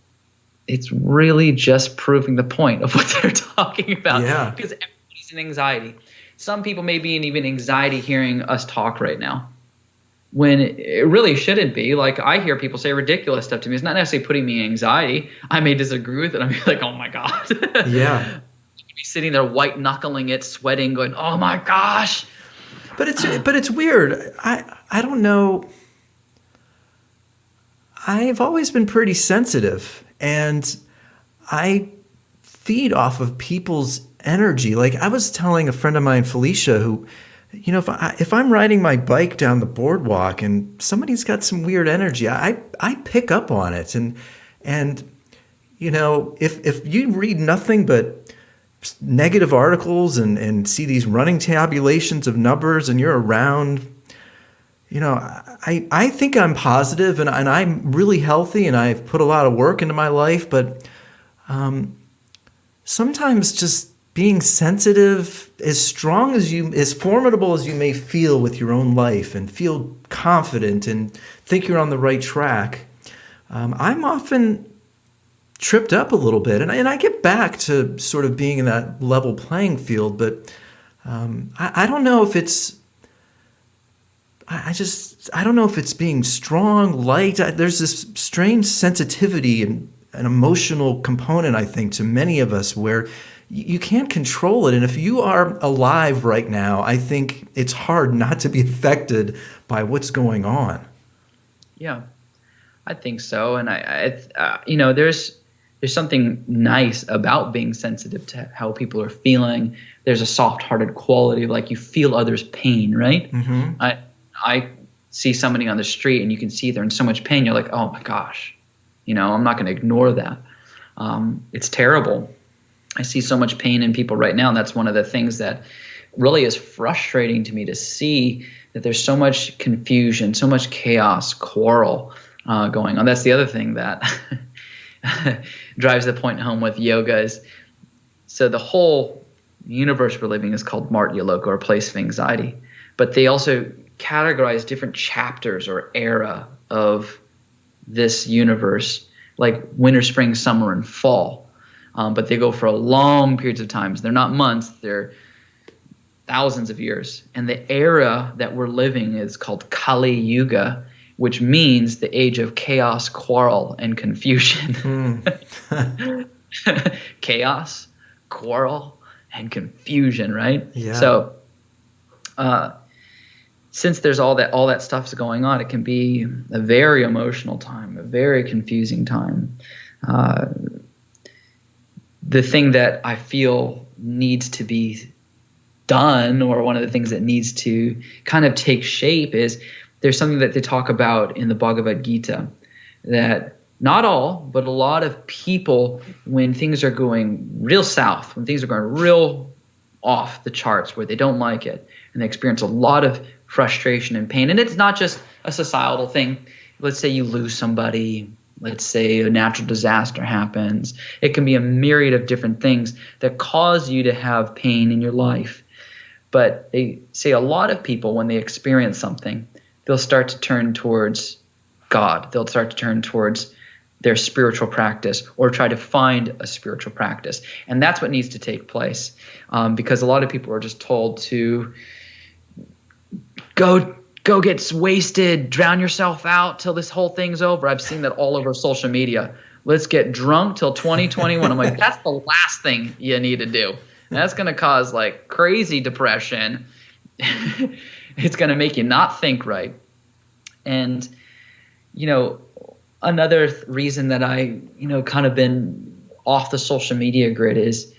it's really just proving the point of what they're talking about. Yeah. Because everybody's in anxiety. Some people may be in even anxiety hearing us talk right now, when it really shouldn't be. Like, I hear people say ridiculous stuff to me. It's not necessarily putting me in anxiety. I may disagree with it. I'm like, oh my God. Yeah. Be sitting there white knuckling it, sweating, going, oh my gosh. But it's weird. I don't know. I've always been pretty sensitive, and I feed off of people's energy. Like, I was telling a friend of mine, Felicia, who, if I'm riding my bike down the boardwalk and somebody's got some weird energy, I pick up on it. And if you read nothing but negative articles and see these running tabulations of numbers and you're around, I think I'm positive and I'm really healthy and I've put a lot of work into my life, but sometimes just being sensitive, as formidable as you may feel with your own life and feel confident and think you're on the right track, I'm often tripped up a little bit, and I get back to sort of being in that level playing field, but I don't know if it's I don't know if it's being strong, light. There's this strange sensitivity and an emotional component, I think, to many of us where you can't control it. And if you are alive right now, I think it's hard not to be affected by what's going on. Yeah, I think so. And there's something nice about being sensitive to how people are feeling. There's a soft-hearted quality, like you feel others' pain, right? Mm-hmm. I see somebody on the street and you can see they're in so much pain. You're like, oh my gosh, I'm not going to ignore that. It's terrible. I see so much pain in people right now, and that's one of the things that really is frustrating to me, to see that there's so much confusion, so much chaos, quarrel going on. That's the other thing that drives the point home with yoga is, so the whole universe we're living is called Martyaloka, or place of anxiety, but they also categorize different chapters or era of this universe, like winter, spring, summer, and fall. But they go for long periods of time. They're not months, they're thousands of years. And the era that we're living is called Kali Yuga, which means the age of chaos, quarrel, and confusion. Chaos, quarrel, and confusion, right? Yeah. So since there's all that stuff's going on, it can be a very emotional time, a very confusing time. The thing that I feel needs to be done, or one of the things that needs to kind of take shape, is there's something that they talk about in the Bhagavad Gita, that not all, but a lot of people, when things are going real south, when things are going real off the charts, where they don't like it, and they experience a lot of frustration and pain, and it's not just a societal thing. Let's say you lose somebody. Let's say a natural disaster happens. It can be a myriad of different things that cause you to have pain in your life. But they say a lot of people, when they experience something, they'll start to turn towards God. They'll start to turn towards their spiritual practice, or try to find a spiritual practice. And that's what needs to take place, because a lot of people are just told to go get wasted, drown yourself out till this whole thing's over. I've seen that all over social media. Let's get drunk till 2021. I'm like, that's the last thing you need to do. That's going to cause like crazy depression. It's going to make you not think right. And, another reason that I, kind of been off the social media grid is,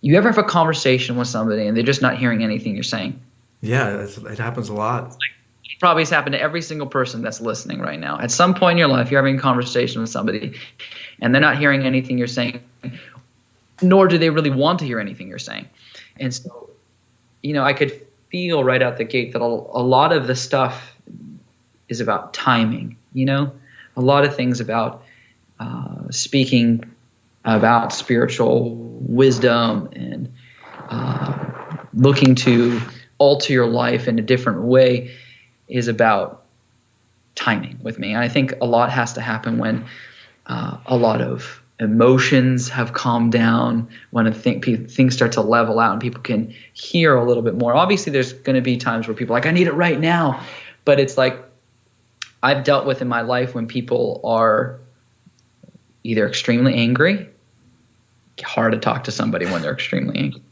you ever have a conversation with somebody and they're just not hearing anything you're saying? Yeah, it happens a lot. It probably has happened to every single person that's listening right now. At some point in your life, you're having a conversation with somebody and they're not hearing anything you're saying, nor do they really want to hear anything you're saying. And so, I could feel right out the gate that a lot of the stuff is about timing, a lot of things about speaking about spiritual wisdom and looking to alter your life in a different way is about timing with me. And I think a lot has to happen when a lot of emotions have calmed down, when things start to level out and people can hear a little bit more. Obviously, there's going to be times where people are like, I need it right now. But it's like I've dealt with in my life when people are either extremely angry, hard to talk to somebody when they're extremely angry,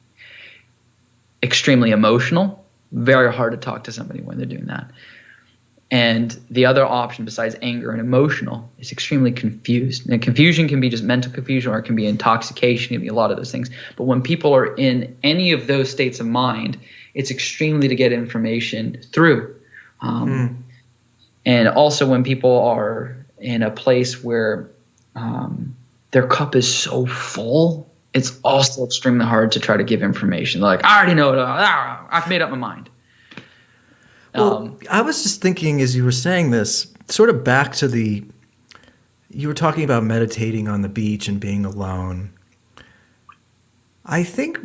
extremely emotional, very hard to talk to somebody when they're doing that. And the other option besides anger and emotional is extremely confused. And confusion can be just mental confusion, or it can be intoxication, it can be a lot of those things. But when people are in any of those states of mind, it's extremely to get information through. And also when people are in a place where their cup is so full, it's also extremely hard to try to give information. They're like, I already know it. I've made up my mind. Well, I was just thinking as you were saying this, sort of back to you were talking about meditating on the beach and being alone. I think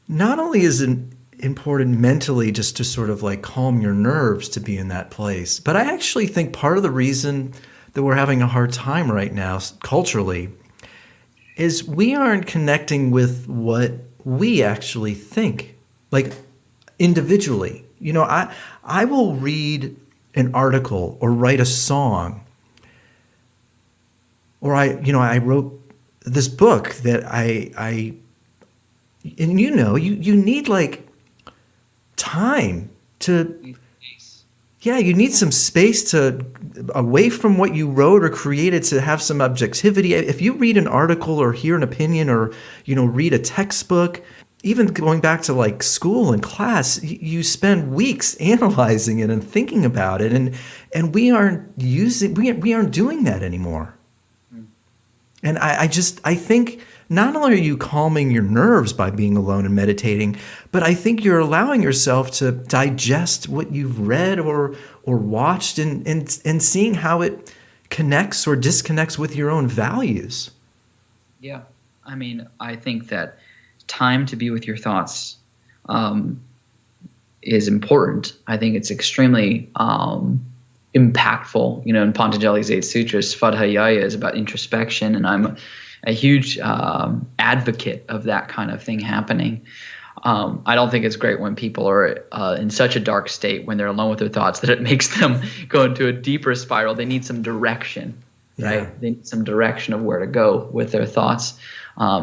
not only is it important mentally just to sort of like calm your nerves to be in that place, but I actually think part of the reason that we're having a hard time right now culturally is we aren't connecting with what we actually think, like individually. I will read an article or write a song, or I wrote this book that I and you need like time to, you need some space to away from what you wrote or created to have some objectivity. If you read an article or hear an opinion or read a textbook, even going back to like school and class, you spend weeks analyzing it and thinking about it, and we aren't doing that anymore. And I think not only are you calming your nerves by being alone and meditating, but I think you're allowing yourself to digest what you've read or watched and seeing how it connects or disconnects with your own values. Yeah. I mean, I think that time to be with your thoughts is important. I think it's extremely impactful. In Patanjali's 8 Sutras, Svadhyaya is about introspection, and I'm a huge advocate of that kind of thing happening. I don't think it's great when people are in such a dark state when they're alone with their thoughts that it makes them go into a deeper spiral. They need some direction, right? They need some direction of where to go with their thoughts.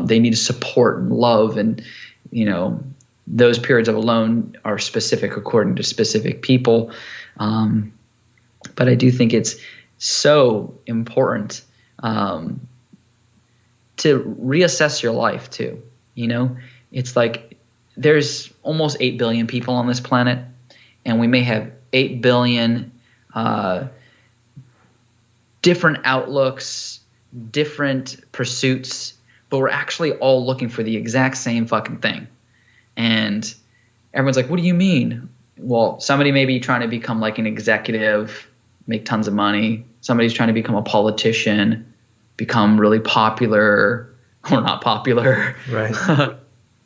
They need support and love and, those periods of alone are specific according to specific people. But I do think it's so important to reassess your life too. It's like there's almost 8 billion people on this planet, and we may have 8 billion different outlooks, different pursuits, but we're actually all looking for the exact same fucking thing. And everyone's like, what do you mean? Well, somebody may be trying to become like an executive, make tons of money. Somebody's trying to become a politician, become really popular or not popular. Right.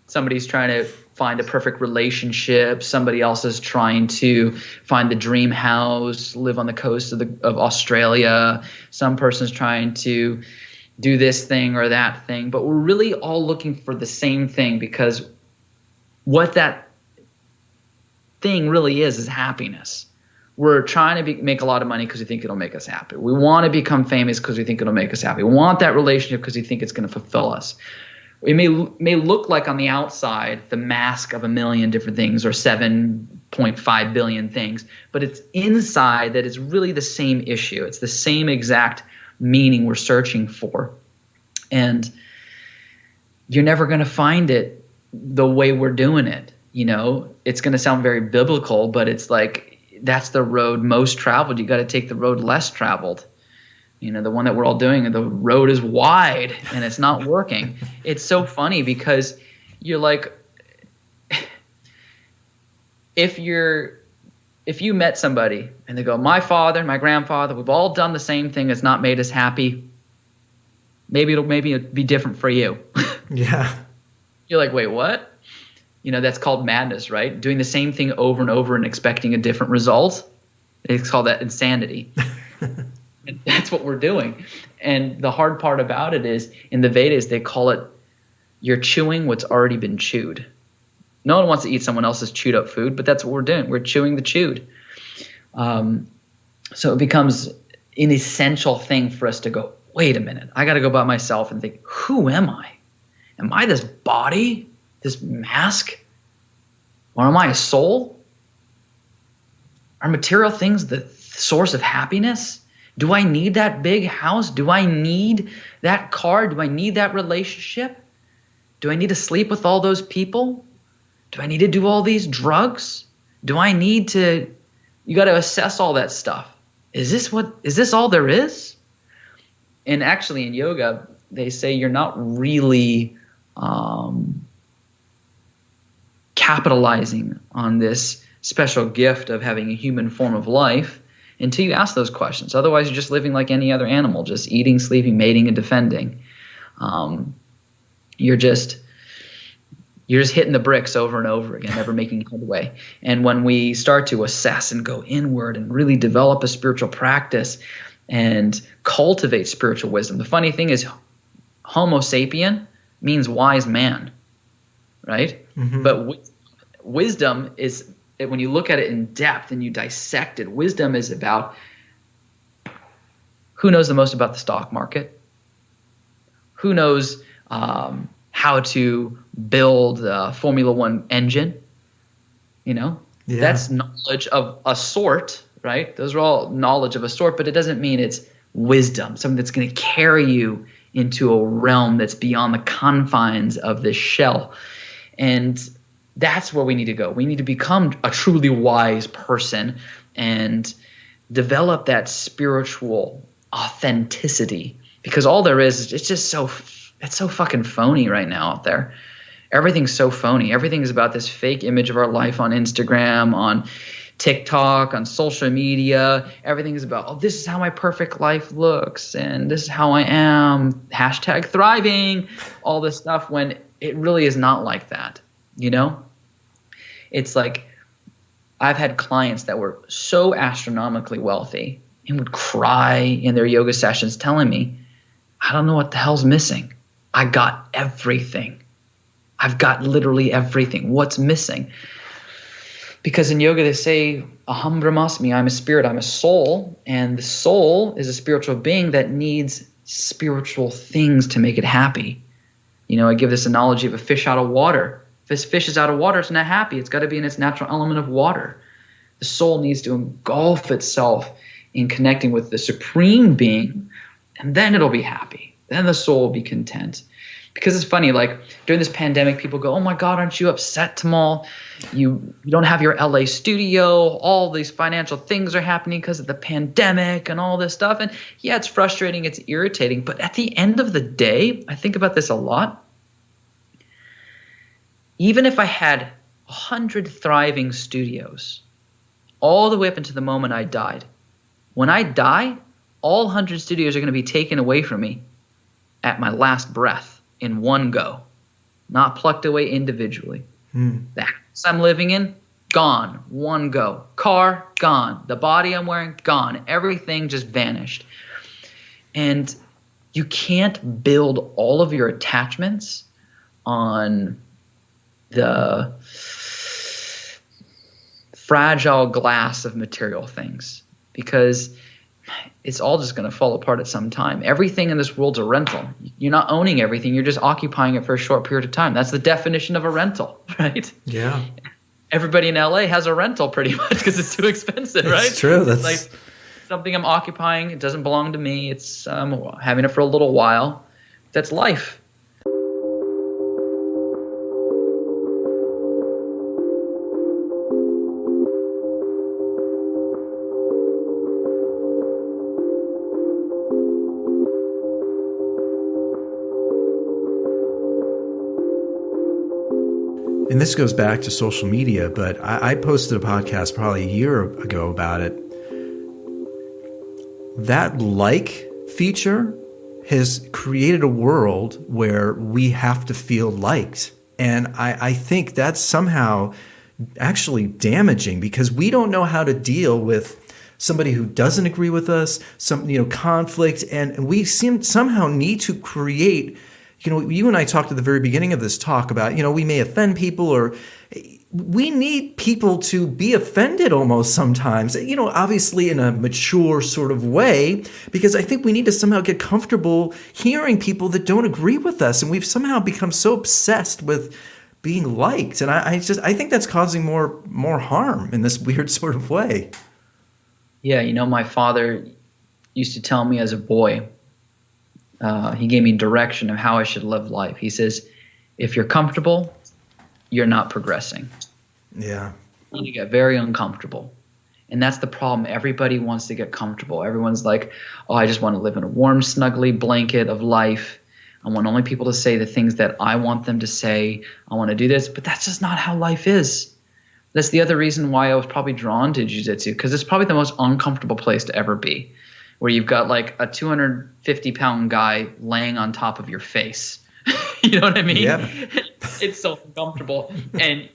Somebody's trying to find a perfect relationship. Somebody else is trying to find the dream house, live on the coast of Australia. Some person's trying to do this thing or that thing. But we're really all looking for the same thing, because what that thing really is happiness. We're trying to make a lot of money because we think it'll make us happy. We want to become famous because we think it'll make us happy. We want that relationship because we think it's going to fulfill us. It may look like on the outside the mask of a million different things or 7.5 billion things, but it's inside that it's really the same issue. It's the same exact meaning we're searching for. And you're never going to find it the way we're doing it. It's going to sound very biblical, but it's like that's the road most traveled. You got to take the road less traveled. The one that we're all doing, the road is wide and it's not working. It's so funny because you're like, if you met somebody and they go, my father, my grandfather, we've all done the same thing that's not made us happy. Maybe it'll be different for you. Yeah. You're like, wait, what? That's called madness, right? Doing the same thing over and over and expecting a different result. It's called that insanity. And that's what we're doing. And the hard part about it is, in the Vedas, they call it, you're chewing what's already been chewed. No one wants to eat someone else's chewed up food, but that's what we're doing. We're chewing the chewed. So it becomes an essential thing for us to go, wait a minute, I got to go by myself and think, who am I? Am I this body, this mask? Or am I a soul? Are material things the source of happiness? Do I need that big house? Do I need that car? Do I need that relationship? Do I need to sleep with all those people? Do I need to do all these drugs? Do I need to? You got to assess all that stuff. Is this all there is? And actually in yoga, they say you're not really capitalizing on this special gift of having a human form of life until you ask those questions. Otherwise, you're just living like any other animal, just eating, sleeping, mating, and defending. You're just hitting the bricks over and over again, never making headway. And when we start to assess and go inward and really develop a spiritual practice and cultivate spiritual wisdom, the funny thing is Homo sapien means wise man, right? Mm-hmm. But wisdom is, when you look at it in depth and you dissect it, wisdom is about who knows the most about the stock market, who knows how to build a Formula One engine. That's knowledge of a sort, right? Those are all knowledge of a sort, but it doesn't mean it's wisdom, something that's going to carry you into a realm that's beyond the confines of this shell. And that's where we need to go. We need to become a truly wise person and develop that spiritual authenticity, because all there is it's just it's so fucking phony right now out there. Everything's so phony. Everything is about this fake image of our life on Instagram, on TikTok, on social media. Everything is about, this is how my perfect life looks and this is how I am, #thriving, all this stuff, when it really is not like that. It's like I've had clients that were so astronomically wealthy and would cry in their yoga sessions telling me, I don't know what the hell's missing. I got everything. I've got literally everything. What's missing? Because in yoga they say, Aham Brahmasmi, I'm a spirit, I'm a soul. And the soul is a spiritual being that needs spiritual things to make it happy. I give this analogy of a fish out of water. If this fish is out of water, it's not happy. It's got to be in its natural element of water. The soul needs to engulf itself in connecting with the supreme being, and then it'll be happy. Then the soul will be content. Because it's funny, like during this pandemic, people go, "Oh my God, aren't you upset, Tamal? You don't have your LA studio. All these financial things are happening because of the pandemic and all this stuff." And yeah, it's frustrating, it's irritating. But at the end of the day, I think about this a lot. Even if I had 100 thriving studios, all the way up until the moment I died, when I die, all 100 studios are going to be taken away from me at my last breath. In one go, not plucked away individually. The house I'm living in, gone, one go. Car, gone. The body I'm wearing, gone. Everything just vanished. And you can't build all of your attachments on the fragile glass of material things, because it's all just going to fall apart at some time. Everything in this world's a rental. You're not owning everything. You're just occupying it for a short period of time. That's the definition of a rental, right? Yeah. Everybody in LA has a rental pretty much because it's too expensive, right? It's true. That's like something I'm occupying. It doesn't belong to me. It's having it for a little while. That's life. And this goes back to social media, but I posted a podcast probably a year ago about it. That like feature has created a world where we have to feel liked. And I think that's somehow actually damaging, because we don't know how to deal with somebody who doesn't agree with us, conflict, and we somehow need to create. You and I talked at the very beginning of this talk about, we may offend people, or we need people to be offended almost sometimes, obviously in a mature sort of way, because I think we need to somehow get comfortable hearing people that don't agree with us. And we've somehow become so obsessed with being liked. And I think that's causing more harm in this weird sort of way. Yeah. My father used to tell me as a boy, he gave me direction of how I should live life. He says, if you're comfortable, you're not progressing. Yeah. You get very uncomfortable. And that's the problem. Everybody wants to get comfortable. Everyone's like, oh, I just want to live in a warm, snuggly blanket of life. I want only people to say the things that I want them to say. I want to do this. But that's just not how life is. That's the other reason why I was probably drawn to jiu-jitsu, because it's probably the most uncomfortable place to ever be, where you've got like a 250-pound guy laying on top of your face. You know what I mean? Yeah. It's so uncomfortable. And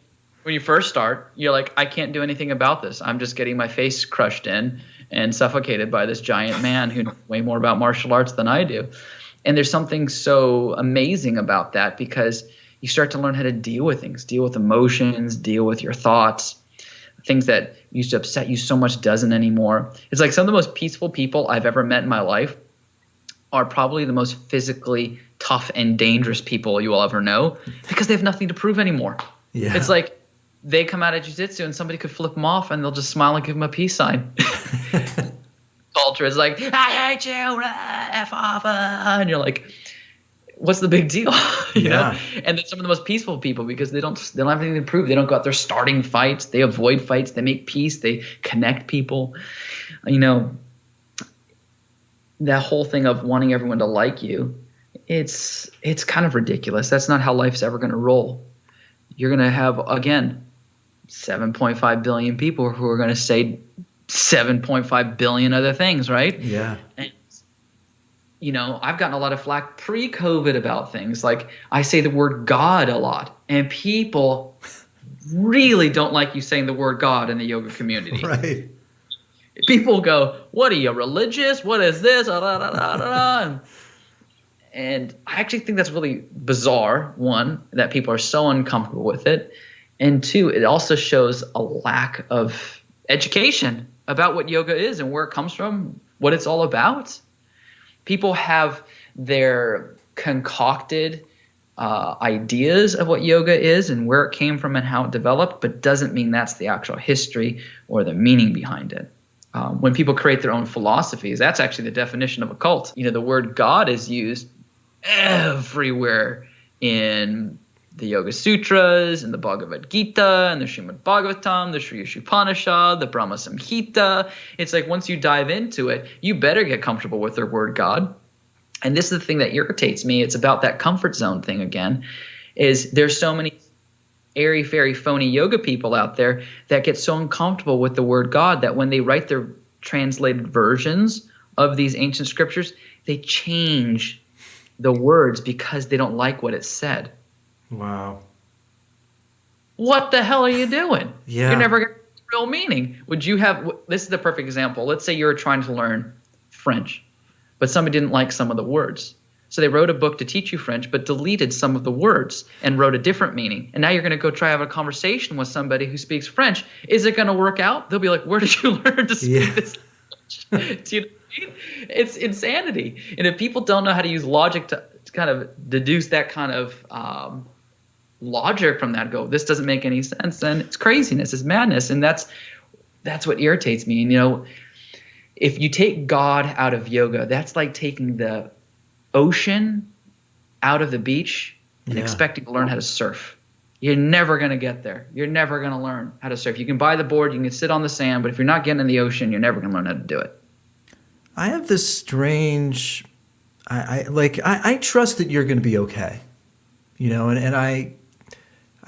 when you first start, you're like, I can't do anything about this. I'm just getting my face crushed in and suffocated by this giant man who knows way more about martial arts than I do. And there's something so amazing about that, because you start to learn how to deal with things, deal with emotions, deal with your thoughts. Things that used to upset you so much doesn't anymore. It's like some of the most peaceful people I've ever met in my life are probably the most physically tough and dangerous people you will ever know, because they have nothing to prove anymore. Yeah. It's like they come out of jiu-jitsu and somebody could flip them off and they'll just smile and give them a peace sign. Culture is like, I hate you, F off, and you're like, what's the big deal? you know? And they're some of the most peaceful people, because they don't have anything to prove. They don't go out there starting fights. They avoid fights. They make peace. They connect people. That whole thing of wanting everyone to like you, it's kind of ridiculous. That's not how life's ever going to roll. You're going to have, again, 7.5 billion people who are going to say 7.5 billion other things, right? Yeah. And I've gotten a lot of flack pre-COVID about things. Like, I say the word God a lot, and people really don't like you saying the word God in the yoga community. Right. People go, what are you, religious? What is this? And I actually think that's really bizarre, one, that people are so uncomfortable with it. And two, it also shows a lack of education about what yoga is and where it comes from, what it's all about. People have their concocted ideas of what yoga is and where it came from and how it developed, but doesn't mean that's the actual history or the meaning behind it. When people create their own philosophies, that's actually the definition of a cult. The word God is used everywhere in the Yoga Sutras, in the Bhagavad Gita, and the Srimad Bhagavatam, the Sri Upanishad, the Brahma Samhita. It's like once you dive into it, you better get comfortable with their word God. And this is the thing that irritates me. It's about that comfort zone thing again, is there's so many airy-fairy phony yoga people out there that get so uncomfortable with the word God that when they write their translated versions of these ancient scriptures, they change the words because they don't like what it said. Wow. What the hell are you doing? Yeah. You're never going to get the real meaning. This is the perfect example. Let's say you're trying to learn French, but somebody didn't like some of the words. So they wrote a book to teach you French, but deleted some of the words and wrote a different meaning. And now you're going to go try to have a conversation with somebody who speaks French. Is it going to work out? They'll be like, where did you learn to speak this language? Do you know what I mean? It's insanity. And if people don't know how to use logic to kind of deduce that kind of logic from that, this doesn't make any sense, then it's craziness, it's madness. And that's what irritates me. And, if you take God out of yoga, that's like taking the ocean out of the beach and expecting to learn how to surf. You're never going to get there. You're never going to learn how to surf. You can buy the board, you can sit on the sand, but if you're not getting in the ocean, you're never going to learn how to do it. I have this strange, I trust that you're going to be okay, and I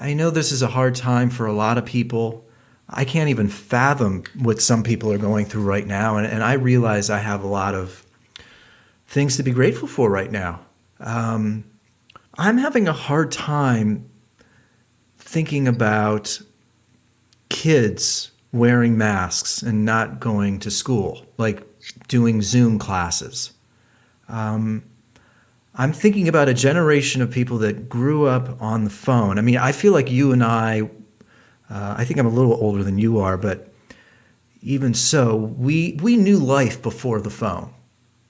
know this is a hard time for a lot of people. I can't even fathom what some people are going through right now, and I realize I have a lot of things to be grateful for right now. I'm having a hard time thinking about kids wearing masks and not going to school, like doing Zoom classes. I'm thinking about a generation of people that grew up on the phone. I mean, I feel like you and I think I'm a little older than you are, but even so, we knew life before the phone.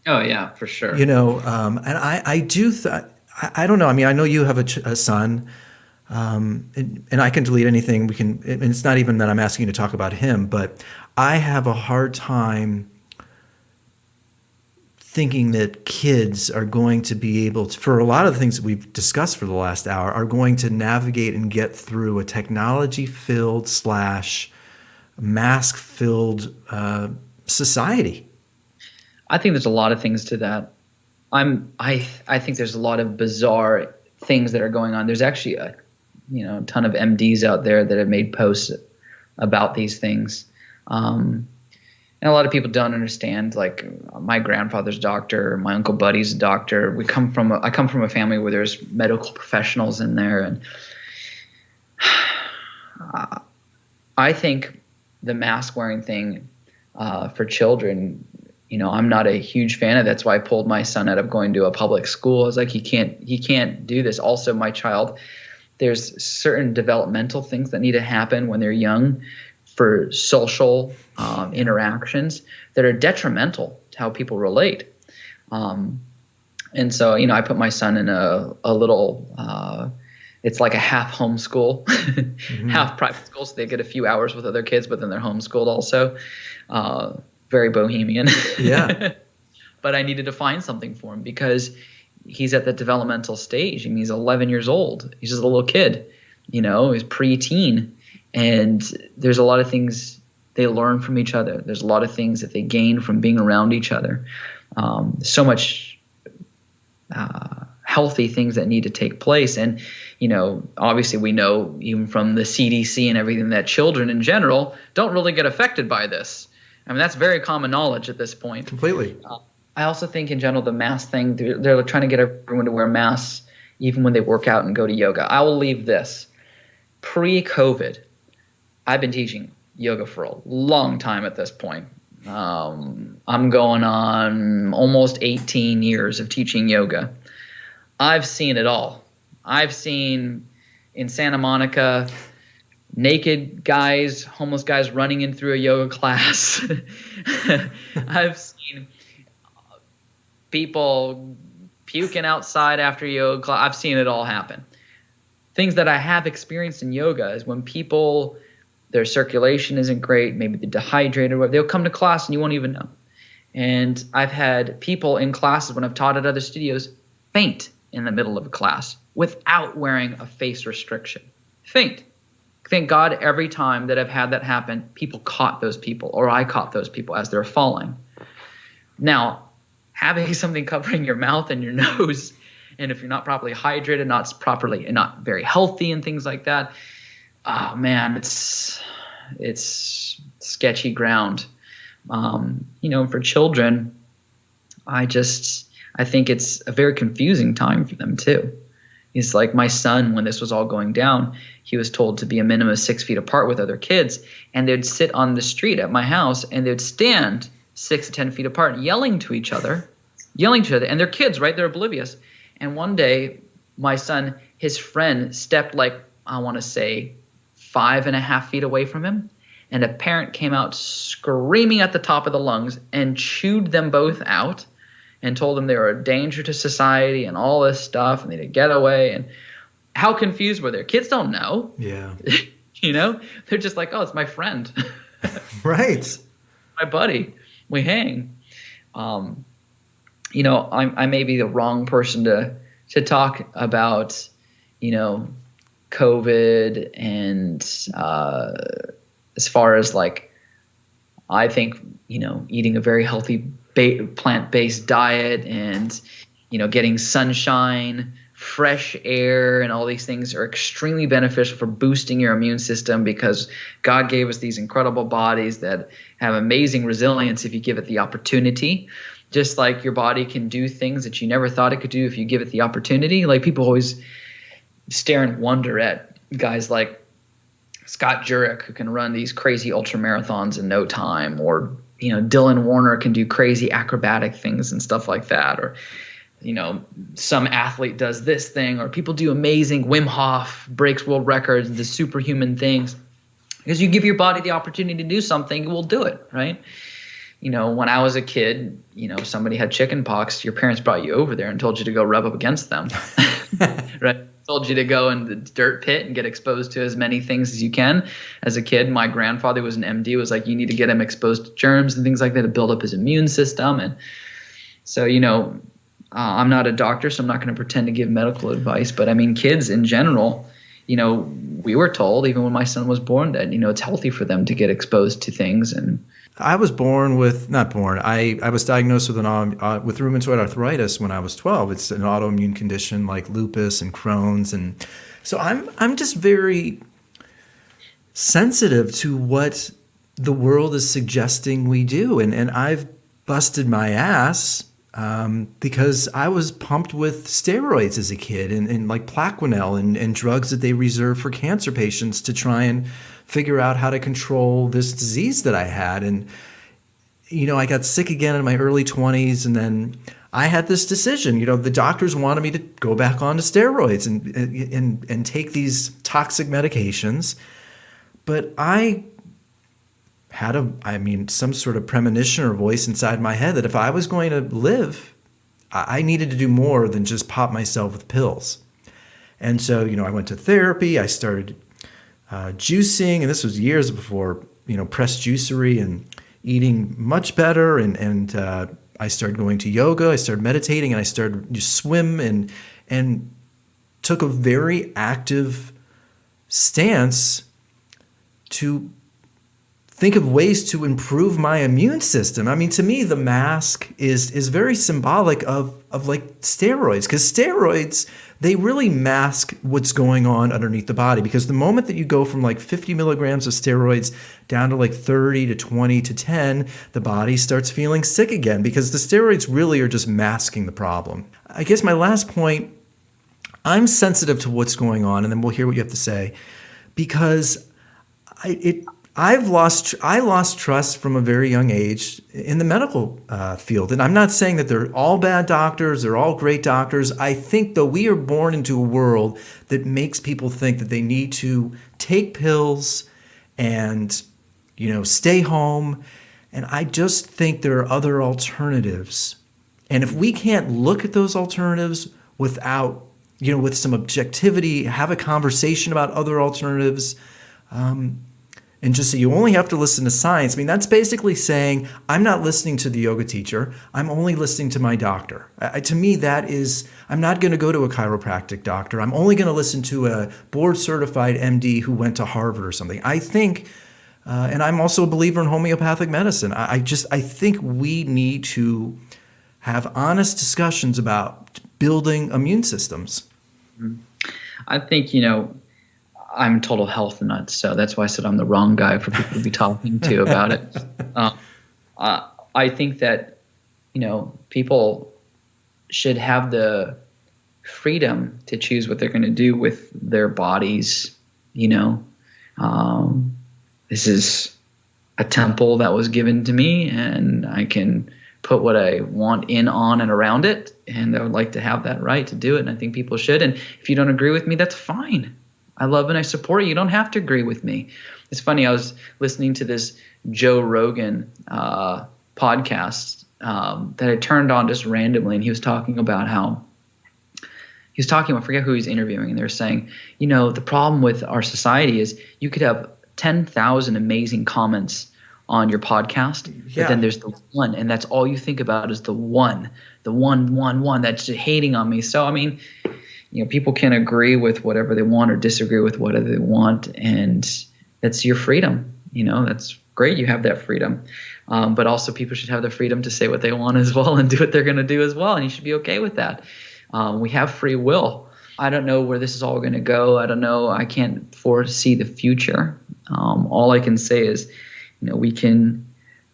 Oh yeah, for sure. And I do. I don't know. I mean, I know you have a son, and I can delete anything. We can. And it's not even that I'm asking you to talk about him, but I have a hard time thinking that kids are going to be able to, for a lot of the things that we've discussed for the last hour, are going to navigate and get through a technology-filled / mask-filled society. I think there's a lot of things to that. I think there's a lot of bizarre things that are going on. There's actually a ton of MDs out there that have made posts about these things. And a lot of people don't understand. Like my grandfather's a doctor, my uncle Buddy's a doctor. I come from a family where there's medical professionals in there, and I think the mask wearing thing for children, I'm not a huge fan of. That's why I pulled my son out of going to a public school. I was like, he can't do this. Also, my child, there's certain developmental things that need to happen when they're young for social interactions that are detrimental to how people relate. And so, I put my son in a little, it's like a half homeschool, half private school. So they get a few hours with other kids, but then they're homeschooled also. Very bohemian. Yeah. But I needed to find something for him because he's at the developmental stage. I mean, he's 11 years old. He's just a little kid, he's preteen. And there's a lot of things they learn from each other. There's a lot of things that they gain from being around each other. So much healthy things that need to take place. And, obviously we know even from the CDC and everything that children in general don't really get affected by this. I mean, that's very common knowledge at this point. Completely. I also think in general the mask thing, they're trying to get everyone to wear masks even when they work out and go to yoga. I will leave this. Pre-COVID, I've been teaching yoga for a long time at this point. I'm going on almost 18 years of teaching yoga. I've seen it all. I've seen in Santa Monica naked guys, homeless guys running in through a yoga class. I've seen people puking outside after yoga class. I've seen it all happen. Things that I have experienced in yoga is when people, their circulation isn't great, maybe they're dehydrated, or whatever, they'll come to class and you won't even know. And I've had people in classes when I've taught at other studios faint in the middle of a class without wearing a face restriction. Faint. Thank God every time that I've had that happen, people caught those people, or I caught those people as they're falling. Now, having something covering your mouth and your nose, and if you're not properly hydrated, not very healthy and things like that, oh man, it's sketchy ground. For children, I think it's a very confusing time for them too. It's like my son, when this was all going down, he was told to be a minimum of 6 feet apart with other kids, and they'd sit on the street at my house and they'd stand 6 to 10 feet apart, yelling to each other, and they're kids, right? They're oblivious. And one day, my son, his friend stepped I want to say 5.5 feet away from him, and a parent came out screaming at the top of the lungs and chewed them both out and told them they were a danger to society and all this stuff, and they didn't get away. And how confused were they? Kids don't know. Yeah. They're just like, oh, it's my friend. Right. My buddy. We hang. I may be the wrong person to talk about, COVID and as far as I think, eating a very healthy plant-based diet and, getting sunshine, fresh air, and all these things are extremely beneficial for boosting your immune system, because God gave us these incredible bodies that have amazing resilience if you give it the opportunity. Just like your body can do things that you never thought it could do if you give it the opportunity. Like, people always stare and wonder at guys like Scott Jurek, who can run these crazy ultra marathons in no time, or Dylan Warner can do crazy acrobatic things and stuff like that, or some athlete does this thing, or people do amazing. Wim Hof breaks world records and does superhuman things, because you give your body the opportunity to do something, it will do it, right? When I was a kid, somebody had chicken pox, your parents brought you over there and told you to go rub up against them, right? Told you to go in the dirt pit and get exposed to as many things as you can. As a kid, my grandfather was an MD, was like, you need to get him exposed to germs and things like that to build up his immune system. And so, I'm not a doctor, so I'm not going to pretend to give medical advice. But I mean, kids in general, we were told, even when my son was born, that, it's healthy for them to get exposed to things. And I was I was diagnosed with with rheumatoid arthritis when I was 12. It's an autoimmune condition like lupus and Crohn's, and so I'm just very sensitive to what the world is suggesting we do, and I've busted my ass because I was pumped with steroids as a kid, and like Plaquenil and drugs that they reserve for cancer patients to try and figure out how to control this disease that I had. And, I got sick again in my early 20s, and then I had this decision. The doctors wanted me to go back onto steroids and take these toxic medications. But I had some sort of premonition or voice inside my head that if I was going to live, I needed to do more than just pop myself with pills. And so, I went to therapy. I started juicing, and this was years before, press juicery, and eating much better. And I started going to yoga. I started meditating, and I started to swim and took a very active stance to think of ways to improve my immune system. I mean, to me, the mask is very symbolic of like steroids, because steroids, they really mask what's going on underneath the body. Because the moment that you go from like 50 milligrams of steroids down to like 30 to 20 to 10, the body starts feeling sick again, because the steroids really are just masking the problem. I guess my last point, I'm sensitive to what's going on, and then we'll hear what you have to say, because I lost trust from a very young age in the medical field. And I'm not saying that they're all bad doctors, they're all great doctors. I think, though, we are born into a world that makes people think that they need to take pills and, stay home. And I just think there are other alternatives. And if we can't look at those alternatives without, with some objectivity, have a conversation about other alternatives, and just say you only have to listen to science. I mean, that's basically saying I'm not listening to the yoga teacher. I'm only listening to my doctor. To me, that is, I'm not going to go to a chiropractic doctor. I'm only going to listen to a board certified MD who went to Harvard or something. I think, and I'm also a believer in homeopathic medicine. I think we need to have honest discussions about building immune systems. I think, I'm a total health nut, so that's why I said I'm the wrong guy for people to be talking to about it. I think that, people should have the freedom to choose what they're going to do with their bodies. This is a temple that was given to me, and I can put what I want in, on, and around it, and I would like to have that right to do it, and I think people should. And if you don't agree with me, that's fine. I love and I support you. You don't have to agree with me. It's funny, I was listening to this Joe Rogan podcast that I turned on just randomly, and he was talking about I forget who he's interviewing, and they were saying, the problem with our society is you could have 10,000 amazing comments on your podcast, but then there's the one, and that's all you think about is the one that's hating on me. So, I mean, people can agree with whatever they want or disagree with whatever they want, and that's your freedom. That's great. You have that freedom. But also people should have the freedom to say what they want as well and do what they're going to do as well, and you should be okay with that. We have free will. I don't know where this is all going to go. I don't know. I can't foresee the future. All I can say is, we can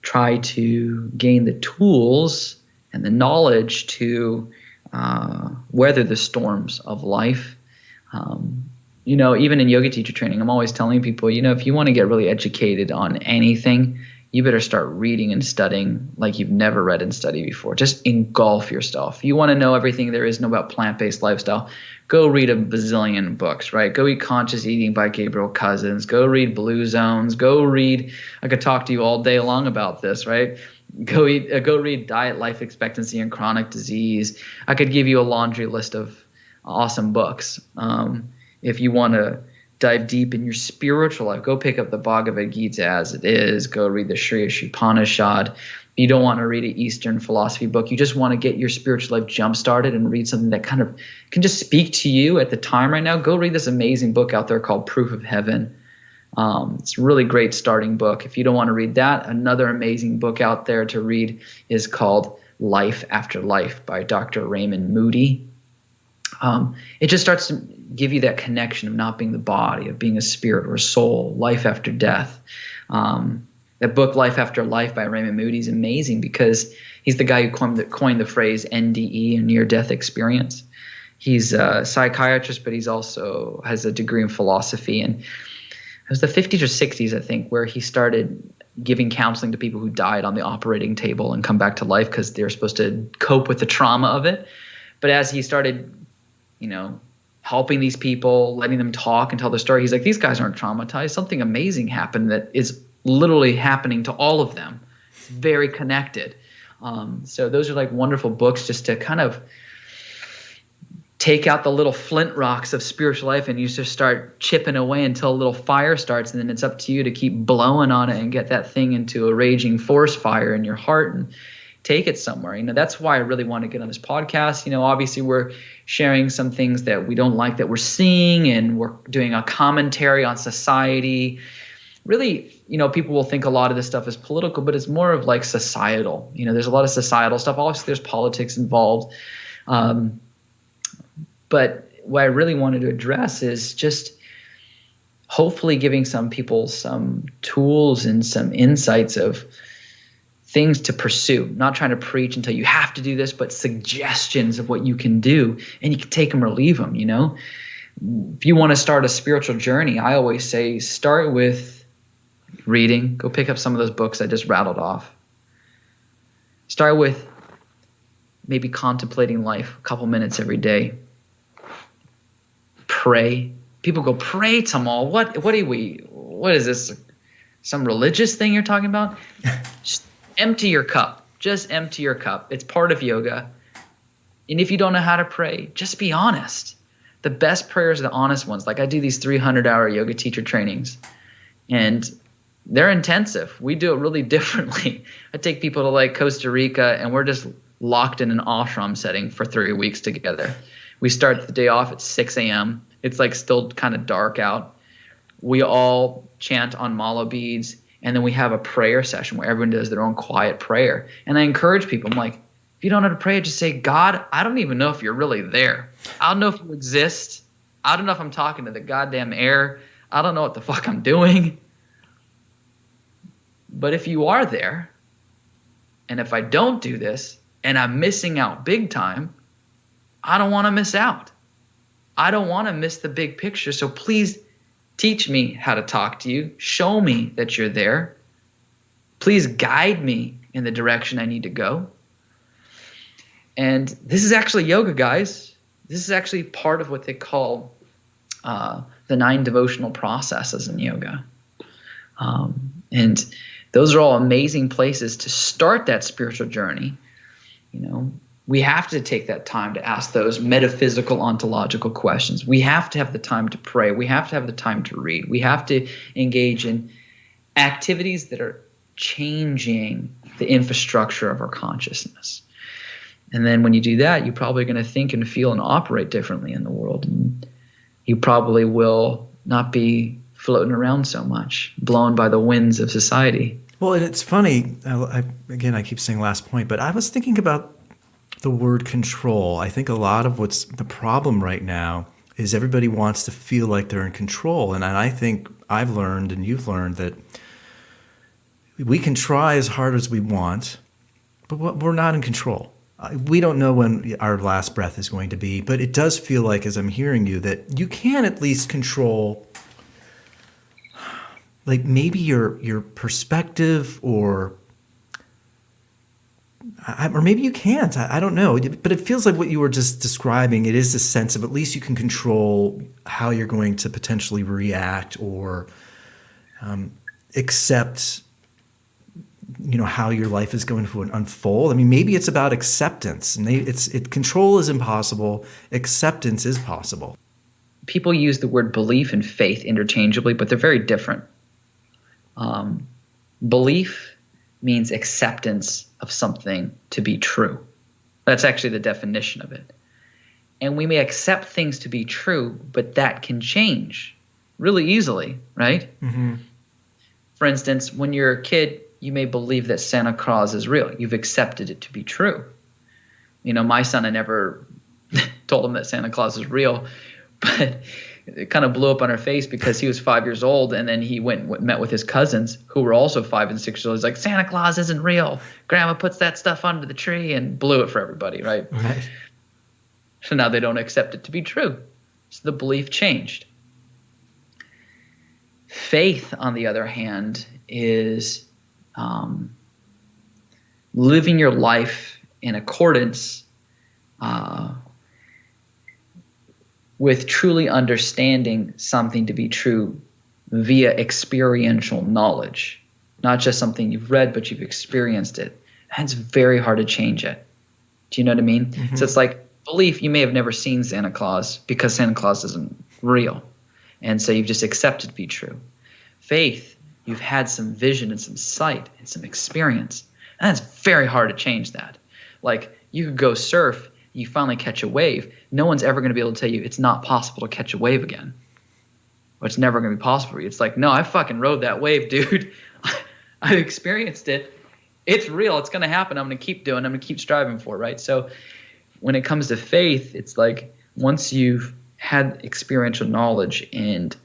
try to gain the tools and the knowledge to weather the storms of life. Even in yoga teacher training, I'm always telling people, if you want to get really educated on anything, you better start reading and studying like you've never read and studied before. Just engulf yourself. You want to know everything there is to know about plant-based lifestyle, go read a bazillion books, right? Go read Conscious Eating by Gabriel Cousens. Go read Blue Zones. Go read – I could talk to you all day long about this, right? Go read Diet, Life Expectancy, and Chronic Disease. I could give you a laundry list of awesome books. If you want to dive deep in your spiritual life, go pick up the Bhagavad Gita as it is. Go read the Sri Upanishad. You don't want to read an Eastern philosophy book. You just want to get your spiritual life jump-started and read something that kind of can just speak to you at the time right now. Go read this amazing book out there called Proof of Heaven. It's a really great starting book. If you don't want to read that, another amazing book out there to read is called Life After Life by Dr. Raymond Moody. It just starts to give you that connection of not being the body, of being a spirit or a soul, life after death. That book, Life After Life by Raymond Moody, is amazing because he's the guy who coined the phrase NDE, near-death experience. He's a psychiatrist, but he's also has a degree in philosophy. And it was the 50s or 60s, I think, where he started giving counseling to people who died on the operating table and come back to life because they're supposed to cope with the trauma of it. But as he started, helping these people, letting them talk and tell their story, he's like, these guys aren't traumatized. Something amazing happened that is literally happening to all of them. It's very connected. So those are like wonderful books just to kind of take out the little flint rocks of spiritual life and you just start chipping away until a little fire starts, and then it's up to you to keep blowing on it and get that thing into a raging forest fire in your heart and take it somewhere. That's why I really want to get on this podcast. Obviously we're sharing some things that we don't like that we're seeing, and we're doing a commentary on society. Really, people will think a lot of this stuff is political, but it's more of like societal. There's a lot of societal stuff. Obviously there's politics involved. But what I really wanted to address is just hopefully giving some people some tools and some insights of things to pursue, not trying to preach and tell you have to do this, but suggestions of what you can do, and you can take them or leave them. If you want to start a spiritual journey, I always say start with reading. Go pick up some of those books I just rattled off. Start with maybe contemplating life a couple minutes every day. Pray. People go, pray, Tamal. What is this? Some religious thing you're talking about? Just empty your cup. Just empty your cup. It's part of yoga. And if you don't know how to pray, just be honest. The best prayers are the honest ones. Like I do these 300-hour yoga teacher trainings, and they're intensive. We do it really differently. I take people to like Costa Rica, and we're just locked in an ashram setting for 3 weeks together. We start the day off at 6 a.m. It's like still kind of dark out. We all chant on mala beads, and then we have a prayer session where everyone does their own quiet prayer. And I encourage people. I'm like, if you don't know how to pray, just say, God, I don't even know if you're really there. I don't know if you exist. I don't know if I'm talking to the goddamn air. I don't know what the fuck I'm doing. But if you are there, and if I don't do this, and I'm missing out big time, I don't want to miss out. I don't want to miss the big picture. So please teach me how to talk to you. Show me that you're there. Please guide me in the direction I need to go. And this is actually yoga, guys. This is actually part of what they call the 9 devotional processes in yoga. And those are all amazing places to start that spiritual journey. You know, we have to take that time to ask those metaphysical, ontological questions. We have to have the time to pray. We have to have the time to read. We have to engage in activities that are changing the infrastructure of our consciousness. And then when you do that, you're probably going to think and feel and operate differently in the world. And you probably will not be floating around so much, blown by the winds of society. Well, and it's funny, I keep saying last point, but I was thinking about the word control. I think a lot of what's the problem right now is everybody wants to feel like they're in control. And I think I've learned and you've learned that we can try as hard as we want, but we're not in control. We don't know when our last breath is going to be, but it does feel like, as I'm hearing you, that you can at least control like maybe your perspective or maybe you can't. I don't know. But it feels like what you were just describing, it is a sense of at least you can control how you're going to potentially react or accept, you know, how your life is going to unfold. I mean, maybe it's about acceptance. And control is impossible. Acceptance is possible. People use the word belief and faith interchangeably, but they're very different. Belief means acceptance of something to be true. That's actually the definition of it. And we may accept things to be true, but that can change really easily, right? Mm-hmm. For instance, when you're a kid, you may believe that Santa Claus is real. You've accepted it to be true. You know, my son, I never told him that Santa Claus is real, but it kind of blew up on our face because he was 5 years old, and then he went and met with his cousins who were also 5 and 6 years old. He's like, Santa Claus isn't real. Grandma puts that stuff under the tree, and blew it for everybody, right? Right. So now they don't accept it to be true. So the belief changed. Faith, on the other hand, is living your life in accordance with truly understanding something to be true via experiential knowledge, not just something you've read, but you've experienced it. And it's very hard to change it. Do you know what I mean? Mm-hmm. So it's like belief, you may have never seen Santa Claus because Santa Claus isn't real. And so you've just accepted to be true. Faith, you've had some vision and some sight and some experience. And it's very hard to change that. Like you could go surf, you finally catch a wave. No one's ever going to be able to tell you it's not possible to catch a wave again. Or it's never going to be possible for you. It's like, no, I fucking rode that wave, dude. I've experienced it. It's real. It's going to happen. I'm going to keep doing it. I'm going to keep striving for it, right? So when it comes to faith, it's like once you've had experiential knowledge and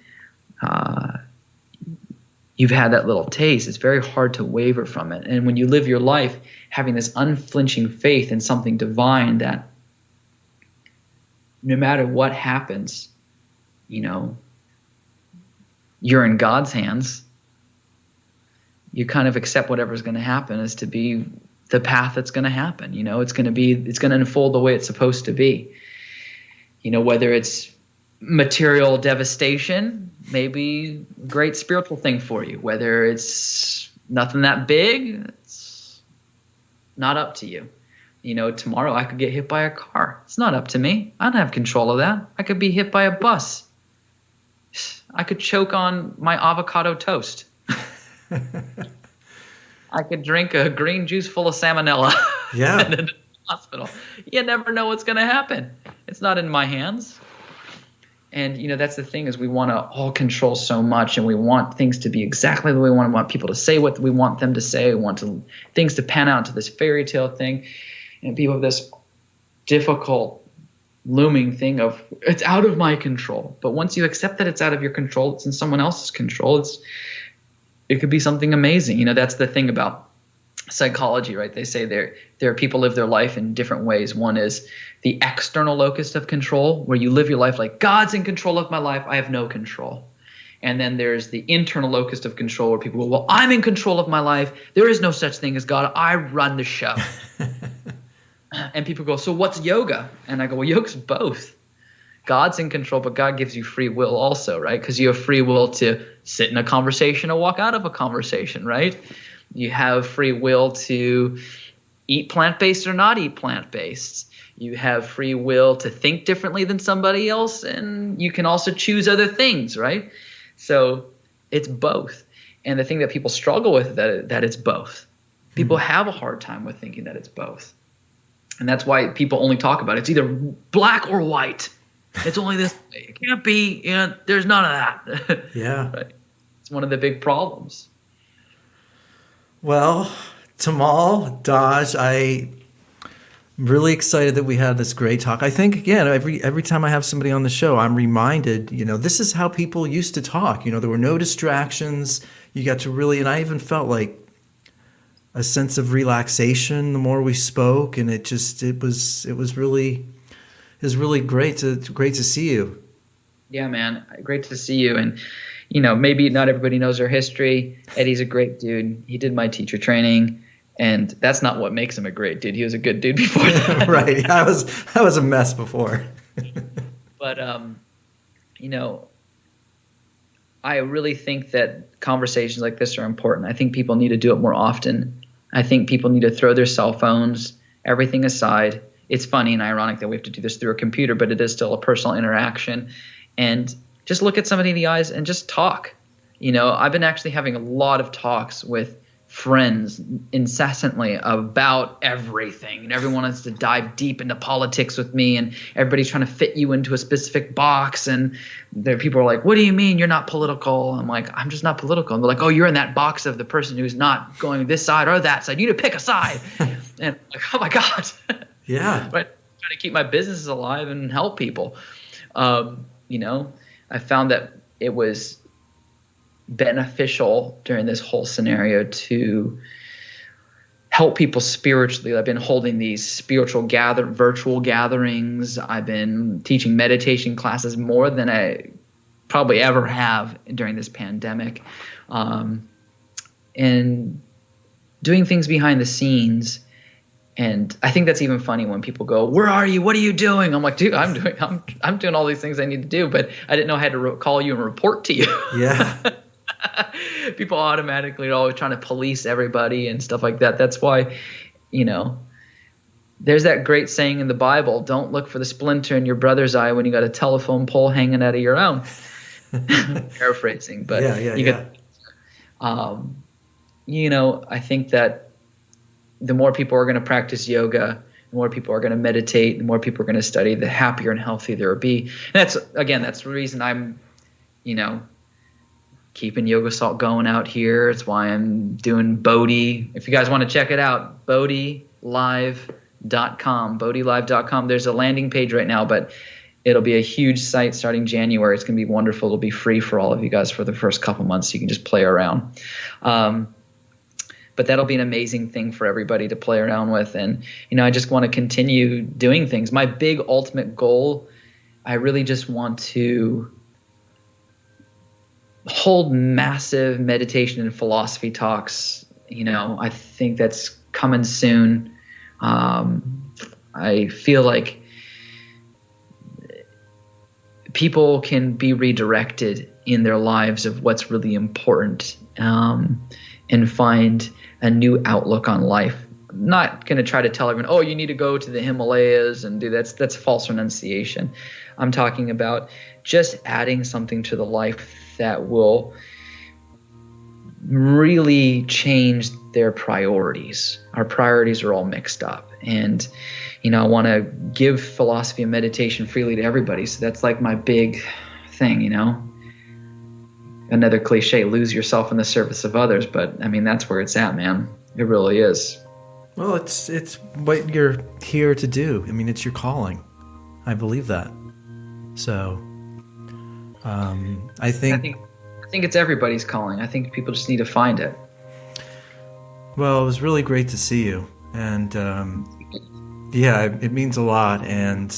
you've had that little taste, it's very hard to waver from it. And when you live your life having this unflinching faith in something divine that no matter what happens, you know, you're in God's hands, you kind of accept whatever's going to happen as to be the path that's going to happen. You know, it's going to unfold the way it's supposed to be. You know, whether it's material devastation, maybe a great spiritual thing for you. Whether it's nothing that big, it's Not up to you. Tomorrow I could get hit by a car. It's not up to me. I don't have control of that. I could be hit by a bus. I could choke on my avocado toast. I could drink a green juice full of salmonella. Yeah. In the hospital. You never know what's going to happen. It's not in my hands. And, that's the thing is we want to all control so much, and we want things to be exactly the way we want people to say what we want them to say. We want things to pan out to this fairy tale thing. And people have this difficult looming thing of it's out of my control. But once you accept that it's out of your control, it's in someone else's control. It could be something amazing. That's the thing about psychology, right? They say there are people live their life in different ways. One is the external locus of control, where you live your life like God's in control of my life. I have no control. And then there's the internal locus of control, where people go, well, I'm in control of my life. There is no such thing as God. I run the show. And people go, so what's yoga? And I go, well, yoga's both. God's in control, but God gives you free will also, right? Because you have free will to sit in a conversation or walk out of a conversation, right? You have free will to eat plant-based or not eat plant-based. You have free will to think differently than somebody else, and you can also choose other things, right? So it's both. And the thing that people struggle with is that it's both. People have a hard time with thinking that it's both. And that's why people only talk about it. It's either black or white. It's only this way. It can't be, there's none of that. Yeah. Right? It's one of the big problems. Well, Tamal, Daj, I'm really excited that we had this great talk. I think, again, every time I have somebody on the show, I'm reminded, this is how people used to talk. There were no distractions. You got to really, and I even felt like a sense of relaxation the more we spoke, and it was really great to see you. Yeah, man, great to see you. And maybe not everybody knows our history. Eddie's a great dude. He did my teacher training, and that's not what makes him a great dude. He was a good dude before that. Right. I was a mess before. But I really think that conversations like this are important. I think people need to do it more often. I think people need to throw their cell phones, everything aside. It's funny and ironic that we have to do this through a computer, but it is still a personal interaction. And just look at somebody in the eyes and just talk. I've been actually having a lot of talks with friends incessantly about everything, and everyone wants to dive deep into politics with me, and everybody's trying to fit you into a specific box. And there people are like, what do you mean you're not political? I'm like, I'm just not political. And they're like, oh, you're in that box of the person who's not going this side or that side. You need to pick a side. And I'm like, oh my God. Yeah. But trying to keep my businesses alive and help people. I found that it was beneficial during this whole scenario to help people spiritually. I've been holding these spiritual virtual gatherings. I've been teaching meditation classes more than I probably ever have during this pandemic, and doing things behind the scenes. And I think that's even funny when people go, where are you? What are you doing? I'm like, dude, I'm doing all these things I need to do, but I didn't know I had to call you and report to you. Yeah. People automatically are always trying to police everybody and stuff like that. That's why, there's that great saying in the Bible, don't look for the splinter in your brother's eye when you got a telephone pole hanging out of your own. Paraphrasing, but I think that the more people are going to practice yoga, the more people are going to meditate, the more people are going to study, the happier and healthier they'll be. And that's the reason I'm, keeping Yoga Salt going out here. It's why I'm doing Bodhi. If you guys want to check it out, bodhilive.com, bodhilive.com. There's a landing page right now, but it'll be a huge site starting January. It's going to be wonderful. It'll be free for all of you guys for the first couple months, so you can just play around. But that'll be an amazing thing for everybody to play around with. And, I just want to continue doing things. My big ultimate goal, I really just want to hold massive meditation and philosophy talks. I think that's coming soon. I feel like people can be redirected in their lives of what's really important, and find a new outlook on life. not going to try to tell everyone, oh, you need to go to the Himalayas and do that. That's false renunciation. I'm talking about just adding something to the life that will really change their priorities. Our priorities are all mixed up. And, I want to give philosophy and meditation freely to everybody. So that's like my big thing, Another cliche, lose yourself in the service of others. But, that's where it's at, man. It really is. Well, it's what you're here to do. It's your calling. I believe that. So, I think it's everybody's calling. I think people just need to find it. Well, it was really great to see you, and yeah, it means a lot. And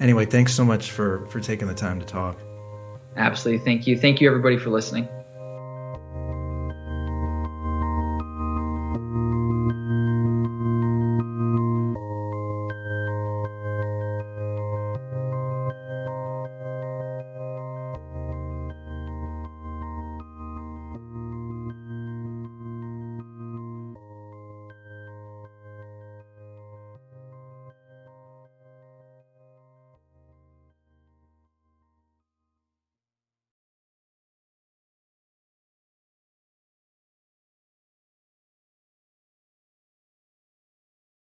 anyway, thanks so much for taking the time to talk. Absolutely, thank you, everybody, for listening.